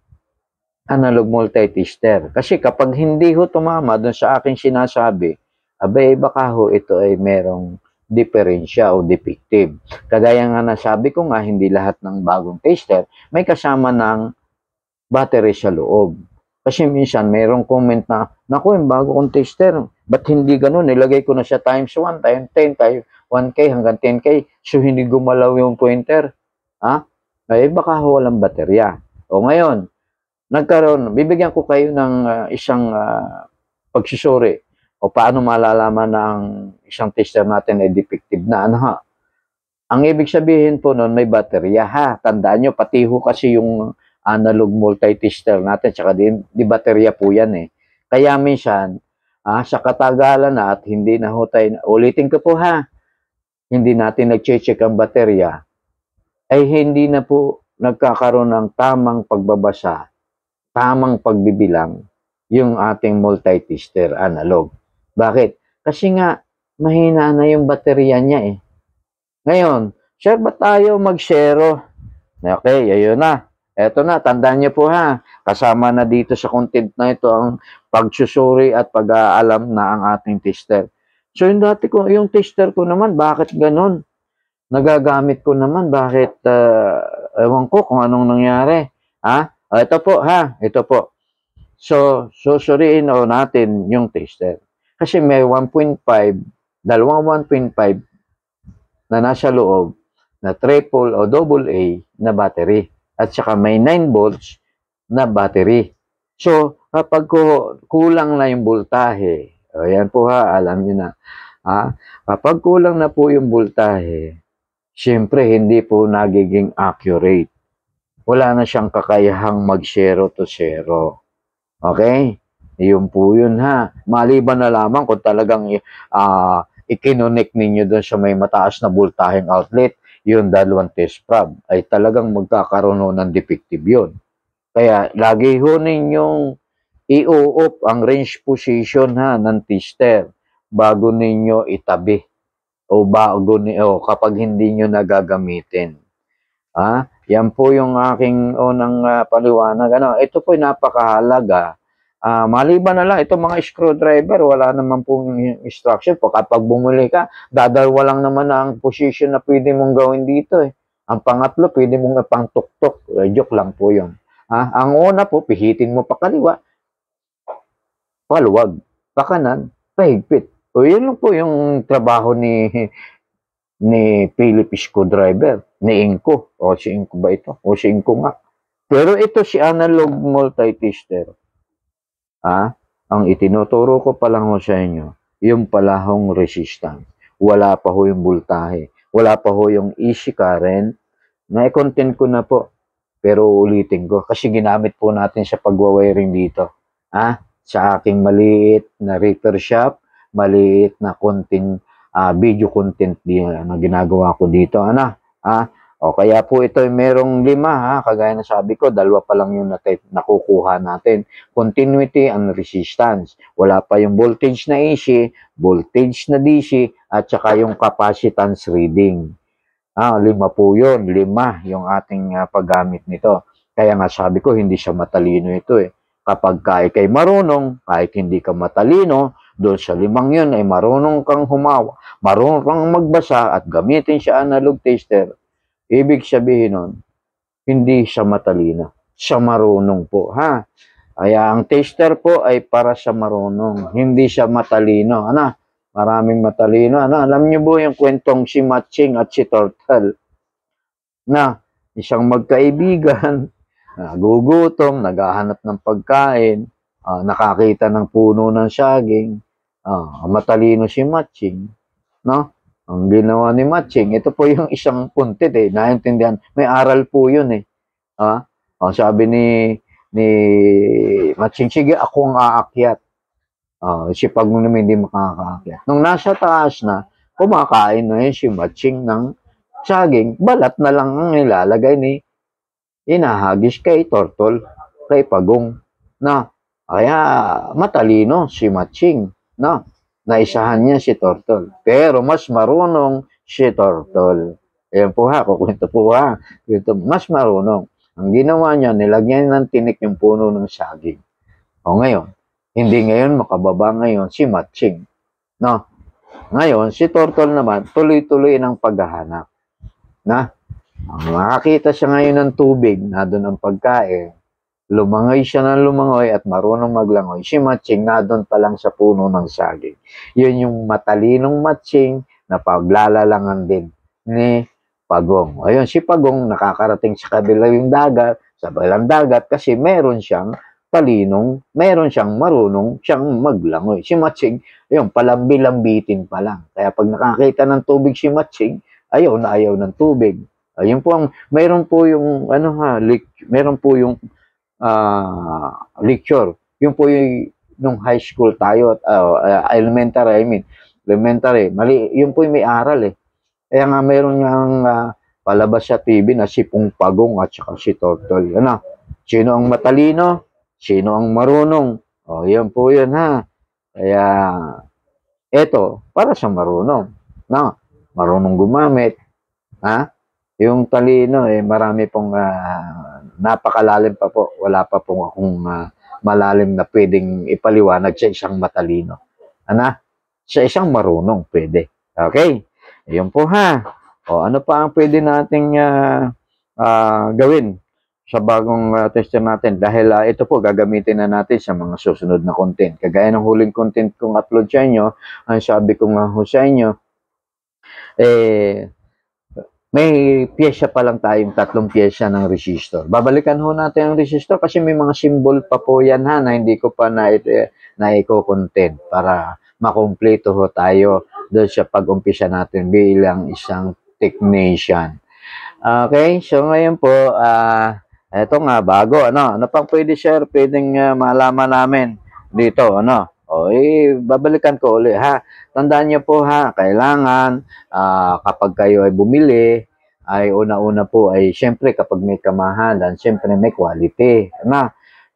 analog multi-tester. Kasi kapag hindi ho tumama dun sa aking sinasabi, abay, baka ho ito ay merong diferensya o defective. Kagaya nga nasabi ko nga, hindi lahat ng bagong tester may kasama ng battery sa loob. Kasi minsan mayroong comment na, naku, yung bago kong tester, ba't hindi ganun? Nilagay ko na siya times 1, times 10, times 1K hanggang 10K, so hindi gumalaw yung pointer. Ha? Ay, baka walang baterya. O ngayon, nagkaroon, bibigyan ko kayo ng isang pagsusuri o paano malalaman na ang isang tester natin ay defective na. Ano ha? Ang ibig sabihin po nun, may baterya ha. Tandaan nyo, pati ho kasi yung analog multi-tester natin, tsaka di baterya po yan eh. Kaya minsan, sa katagalan na at hindi na ho tayo, ulitin ko po ha, hindi natin nag-check ang baterya, ay hindi na po nagkakaroon ng tamang pagbabasa, tamang pagbibilang, yung ating multi-tester analog. Bakit? Kasi nga, mahina na yung baterya niya eh. Ngayon, sir, ba tayo mag-zero? Okay, ayun na. Eto na, tandaan niyo po ha. Kasama na dito sa content na ito ang pagsusuri at pag-aalam na ang ating tester. So, yung tester ko naman, bakit ganun? Nagagamit ko naman, bakit, ewan ko kung anong nangyari. Ha? Ito po ha, ito po. So, susuriin natin yung tester. Kasi may 1.5, dalawang 1.5 na nasa loob na triple o double A na battery. At saka may 9 volts na battery. So, kapag kulang na yung voltahe, ayan po ha, alam nyo na. Kapag kulang na po yung voltahe, syempre hindi po nagiging accurate. Wala na siyang kakayahang mag-0 to 0. Okay? Yun po yun ha. Maliban na lamang kung talagang i-connect ninyo doon sa may mataas na voltaheng outlet, yung dalawang test prob, ay talagang magkakaroon ng defective yun. Kaya lagi ho ninyong i-off ang range position ha ng tester bago ninyo itabi o kapag hindi nyo nagagamitin. Yan po yung aking unang paliwanag. Ito po napakahalaga. Maliban na lang, itong mga screwdriver, wala naman pong instruction. Kapag bumuli ka, dadalwa lang naman ang position na pwede mong gawin dito eh. Ang pangatlo, pwede mong ipangtuktok. Joke lang po yun. Ang una po, pihitin mo pa kaliwa, paluwag, pa kanan, pahigpit. O yun lang po yung trabaho ni Philip Screwdriver, ni Inco. O si Inco ba ito? O si Inco nga. Pero ito si analog multi-tester. Ang itinuturo ko pa lang ho sa inyo, yung palahong resistance. Wala pa ho yung voltahe. Wala pa ho yung AC current. Na-content ko na po. Pero ulitin ko. Kasi ginamit po natin sa pagwawiring dito. Sa aking maliit na repair shop, maliit na content, video content na ginagawa ko dito. O kaya po ito ay merong 5 kagaya na sabi ko, 2 pa lang yung nakukuha natin. Continuity and resistance. Wala pa yung voltage na AC, voltage na DC, at saka yung capacitance reading. 5 po yun, 5 yung ating paggamit nito. Kaya nga sabi ko, hindi siya matalino ito eh. Kapag kay marunong, kahit hindi ka matalino, doon sa 5 yun ay marunong kang humawa, marunong kang magbasa at gamitin siya analog tester. Ibig sabihin nun, hindi siya matalino. Siya marunong po, ha? Kaya ang tester po ay para sa marunong, hindi siya matalino. Maraming matalino. Alam niyo po yung kwentong si Matching at si Turtle na isang magkaibigan, nagugutom, naghahanap ng pagkain, nakakita ng puno ng saging, matalino si Matching, no? Ang ginawa ni Matching, ito po yung isang puntit eh, naintindihan. May aral po yun eh. Ha? Sabi ni Matching, sige ako ang aakyat. Si Pagong naman hindi makakaakyat. Nung nasa taas na, kumakain na yun si Matching ng saging, balat na lang ang nilalagay ni inahagis kay Tortol, kay Pagong. Na, kaya matalino si Matching. Na, naisahan niya si Tortol. Pero mas marunong si Tortol. Ayan po ha, kukwento po ha. Mas marunong. Ang ginawa niya, nilagyan ng tinik yung puno ng saging. Ngayon, hindi ngayon makababa ngayon si Matching. No? Ngayon, si Tortol naman, tuloy-tuloy ng paghahanap. Na? Makakita siya ngayon ng tubig, na doon ang pagkain. Lumangoy siya ng lumangoy at marunong maglangoy. Si Matching na doon pa lang sa puno ng saging. Yun yung matalinong Matching na paglalalangan din ni Pagong. Ayun, si Pagong nakakarating sa kabilang dagat, sa balang dagat kasi meron siyang talinong, meron siyang marunong siyang maglangoy. Si Matching, ayun, palambi-lambitin pa lang. Kaya pag nakakita ng tubig si Matching, ayaw na ayaw ng tubig. Ayun po ang, meron po yung, meron po yung lecture. Yung po yung, nung high school tayo, elementary, mali, yun po yung may aral eh. Kaya nga meron niyang palabas sa TV na si Pong Pagong at saka si Tortol. Ano? Sino ang matalino? Sino ang marunong? Yan po yun ha. Kaya, eto, para sa marunong. No? Marunong gumamit. Ha? Yung talino, marami pong napakalalim pa po. Wala pa pong akong malalim na pwedeng ipaliwanag sa isang matalino. Sa isang marunong, pwede. Okay? Ayun po ha. Ano pa ang pwede nating gawin sa bagong tester natin? Dahil ito po, gagamitin na natin sa mga susunod na content. Kagaya ng huling content kong upload sa inyo, ang sabi ko nga ho sa inyo, may pyesa pa lang tayong 3 pyesa ng resistor. Babalikan ho natin ang resistor kasi may mga symbol pa po yan ha na hindi ko pa na-content para makumpleto ho tayo doon sa pag-umpisa natin bilang isang technician. Okay, so ngayon po, eto nga, bago, ano pang pwede share, pwedeng malaman namin dito, babalikan ko ulit ha. Tandaan niyo po ha, kailangan kapag kayo ay bumili, ay una-una po ay syempre kapag may kamahalan, syempre may quality.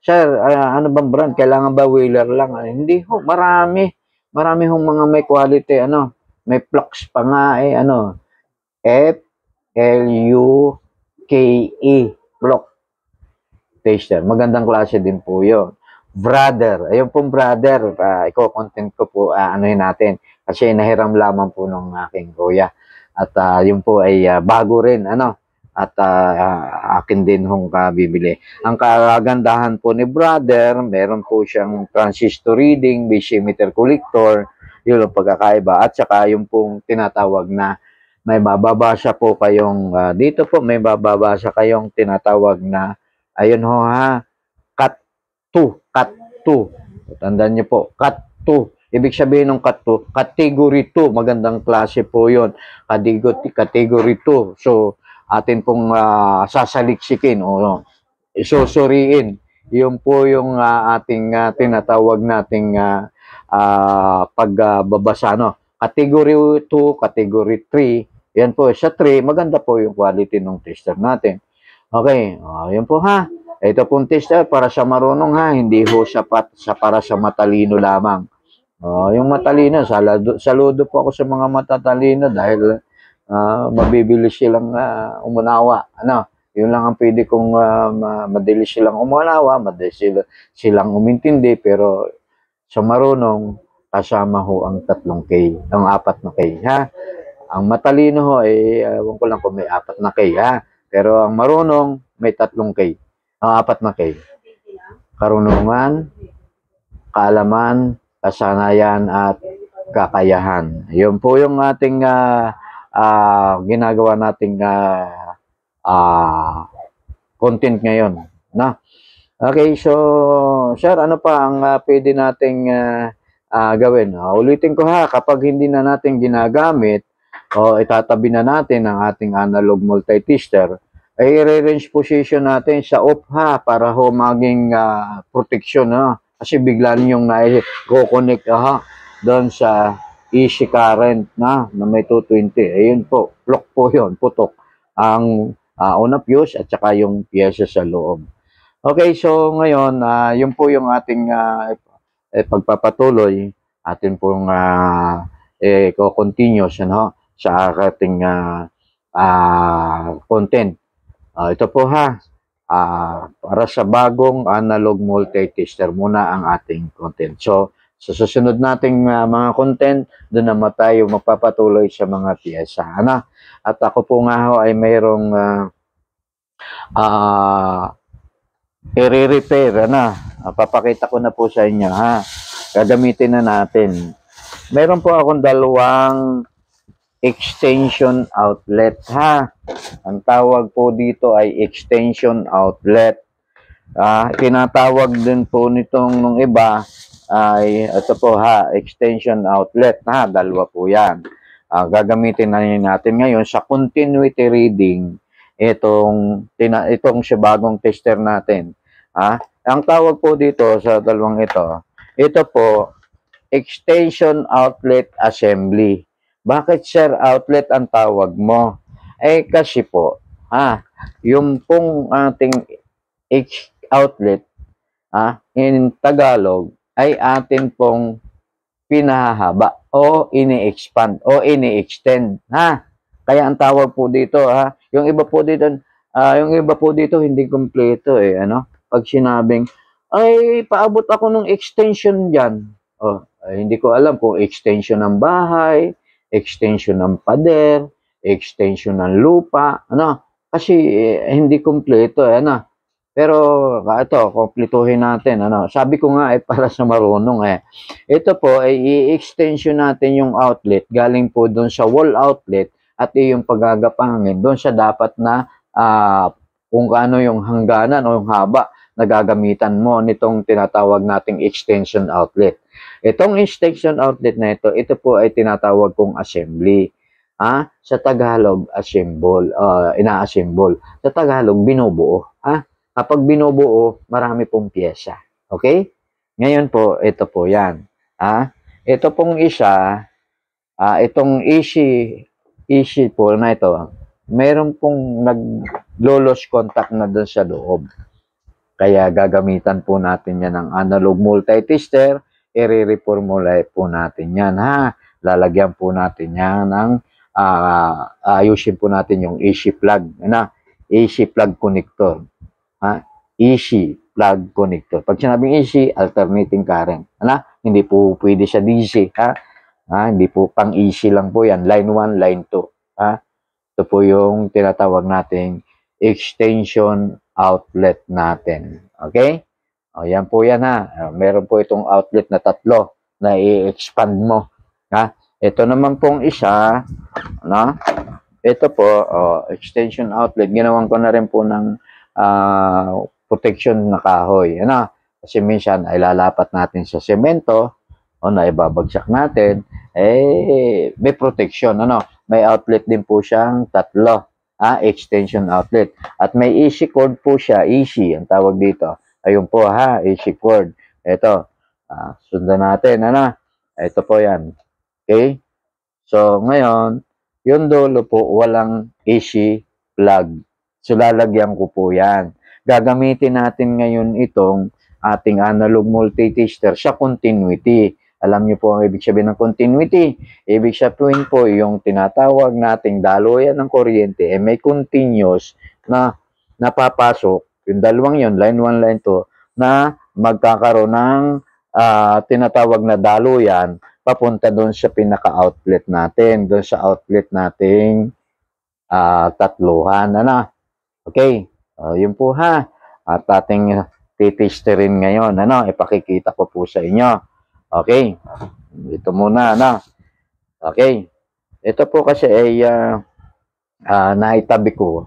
Sir, ano bang brand? Kailangan ba Wheeler lang? Hindi ho, marami. Marami hong mga may quality, may flux pa nga F-L-U-K-E, Flock Taster. Magandang klase din po yun. Brother, ayun pong brother, i-content ko po, natin. Kasi nahiram lamang po ng aking kuya. At yun po ay bago rin, at akin din hong bibili. Ang kagandahan po ni brother, meron po siyang transistor reading, base emitter collector, yun ang pagkakaiba. At saka yung pong tinatawag na may bababasa po kayong, dito po may bababasa kayong tinatawag na, ayun ho ha, cut 2. Tandaan niyo po, cut 2. Ibig sabihin ng cut 2, category 2, magandang klase po yun. Category 2. So, atin pong sasaliksikin o isusuriin. Yun po yung ating tinatawag nating pagbabasa. Category 2, category 3. Yan po. Sa 3, maganda po yung quality ng tester natin. Okay. Yun po ha. Ito pong tester para sa marunong ha. Hindi ho sapat para sa matalino lamang. Yung matalino, saludo po ako sa mga matatalino dahil mabibilis silang umunawa. Yun lang ang pwede kong madali silang umunawa, madali silang umintindi, pero sa marunong, kasama ho ang 3K, ang 4 na K, ha? Ang matalino ho, ewan ko lang kung may 4 na K, ha? Pero ang marunong, may 3K, ang 4 na K. Karunungan, kaalaman, kasanayan, at kakayahan. Yun po yung ating ginagawa nating content ngayon. Okay, so sir, ano pa ang pwede nating gawin? Ulitin ko ha, kapag hindi na natin ginagamit, o itatabi na natin ang ating analog multi-tester, ay i-range position natin sa off ha, para ho maging protection ha. Kasi bigla ninyong na-connect ha, doon sa easy current na may 220. Ayun po, block po yun, putok ang on fuse at saka yung pyesa sa loob. Okay, so ngayon, yun po yung ating pagpapatuloy, atin pong continuous sa ating content. Ito po ha, para sa bagong analog multi-tester muna ang ating content. So, sa susunod nating mga content, doon naman tayo magpapatuloy sa mga pyesa. At ako po nga ho ay mayroong i-repair papakita ko na po sa inyo ha. Gagamitin na natin. Meron po akong dalawang extension outlet ha. Ang tawag po dito ay extension outlet. Tinatawag din po nitong nung iba ay ito po ha, extension outlet ha. Dalawa po yan. Gagamitin na natin ngayon sa continuity reading itong sa bagong tester natin. Ang tawag po dito sa dalawang ito po, extension outlet assembly. Bakit sir outlet ang tawag mo? Kasi po, yung pong ating outlet, in Tagalog, ay atin pong pinahahaba o ini-expand o ini-extend. Kaya ang tawag po dito, yung iba po dito, hindi kompleto Pag sinabing, ay, paabot ako ng extension dyan. Hindi ko alam kung extension ng bahay, extension ng pader, extension ng lupa, Kasi hindi kompleto, Pero ito, kompletuhin natin, Sabi ko nga para sa marunong Ito po ay i-extension natin yung outlet galing po doon sa wall outlet at yung paggagapangin doon sa dapat na kung ano yung hangganan o yung haba na gagamitan mo nitong tinatawag nating extension outlet. Itong extension outlet na ito po ay tinatawag kong assembly. Sa Tagalog, assemble, ina-assemble. Sa Tagalog, binubuo. Kapag binubuo, marami pong pyesa. Okay? Ngayon po, ito po yan. Ito pong isa, itong easy po na ito, meron pong nag-lolos contact na doon sa loob. Kaya gagamitan po natin yan ng analog multi-tester, i-reformulate po natin yan Lalagyan po natin yan ng ayusin po natin yung AC plug, AC plug connector. AC plug connector. Pag sinabing AC, alternating current. Hindi po pwede sa DC. Hindi po pang AC lang po yan. Line 1, line 2. Ito po yung tinatawag nating extension outlet natin. Okay? Yan po yan Meron po itong outlet na 3 na i-expand mo. Ito naman pong isa, ito po, extension outlet. Ginawan ko na rin po ng protection na kahoy. Kasi minsan ay lalapat natin sa semento o naibabagsak natin, may protection. May outlet din po siyang 3. Extension outlet. At may easy cord po siya. Easy, ang tawag dito. Ayun po easy cord. Ito, sundan natin. Ito po yan. Okay? So, ngayon, yung dulo po, walang AC plug. So, lalagyan ko po yan. Gagamitin natin ngayon itong ating analog multi-tester sa continuity. Alam niyo po ang ibig sabihin ng continuity. Ibig sabihin po yung tinatawag nating daluyan ng kuryente may continuous na napapasok. Yung dalawang yun, line 1, line 2, na magkakaroon ng tinatawag na daluyan papunta doon sa pinaka-outlet natin. Doon sa outlet nating 3. Okay. Yun po At ating titesterin ngayon. Ipakikita ko po sa inyo. Okay. Ito muna, Okay. Ito po kasi ay naitabi ko,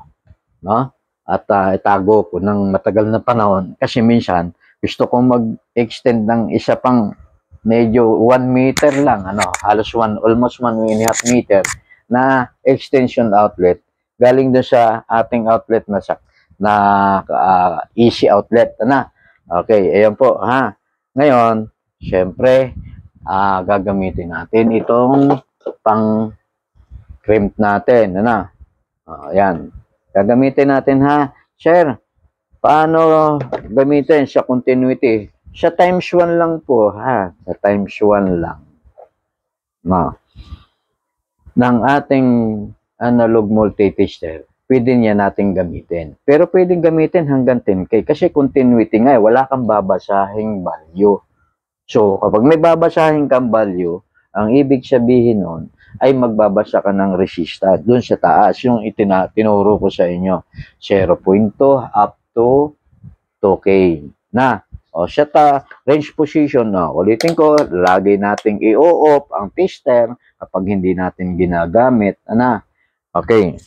At itago ko ng matagal na panahon kasi minsan gusto kong mag-extend ng isa pang medyo 1 meter lang, halos almost 1.5 meter na extension outlet. Galing doon sa ating outlet na easy outlet. Ano? Okay, ayan po. Ha? Ngayon, syempre, gagamitin natin itong pang crimp natin. Ano? Ayan. Gagamitin natin ha. Sir, paano gamitin sa continuity? Sa times 1 lang po ha. Sa times 1 lang. No. Ng ating analog multitester, pwede niya natin gamitin. Pero pwedeng gamitin hanggang 10K kasi continuity nga, wala kang babasahing value. So, kapag may babasahing kang value, ang ibig sabihin nun ay magbabasa ka ng resistance doon sa taas, yung tinuro ko sa inyo. 0.2 up to 2K na. O siya range position na. Ulitin ko, lagi nating i-off ang tester kapag hindi natin ginagamit. Ano? Okay.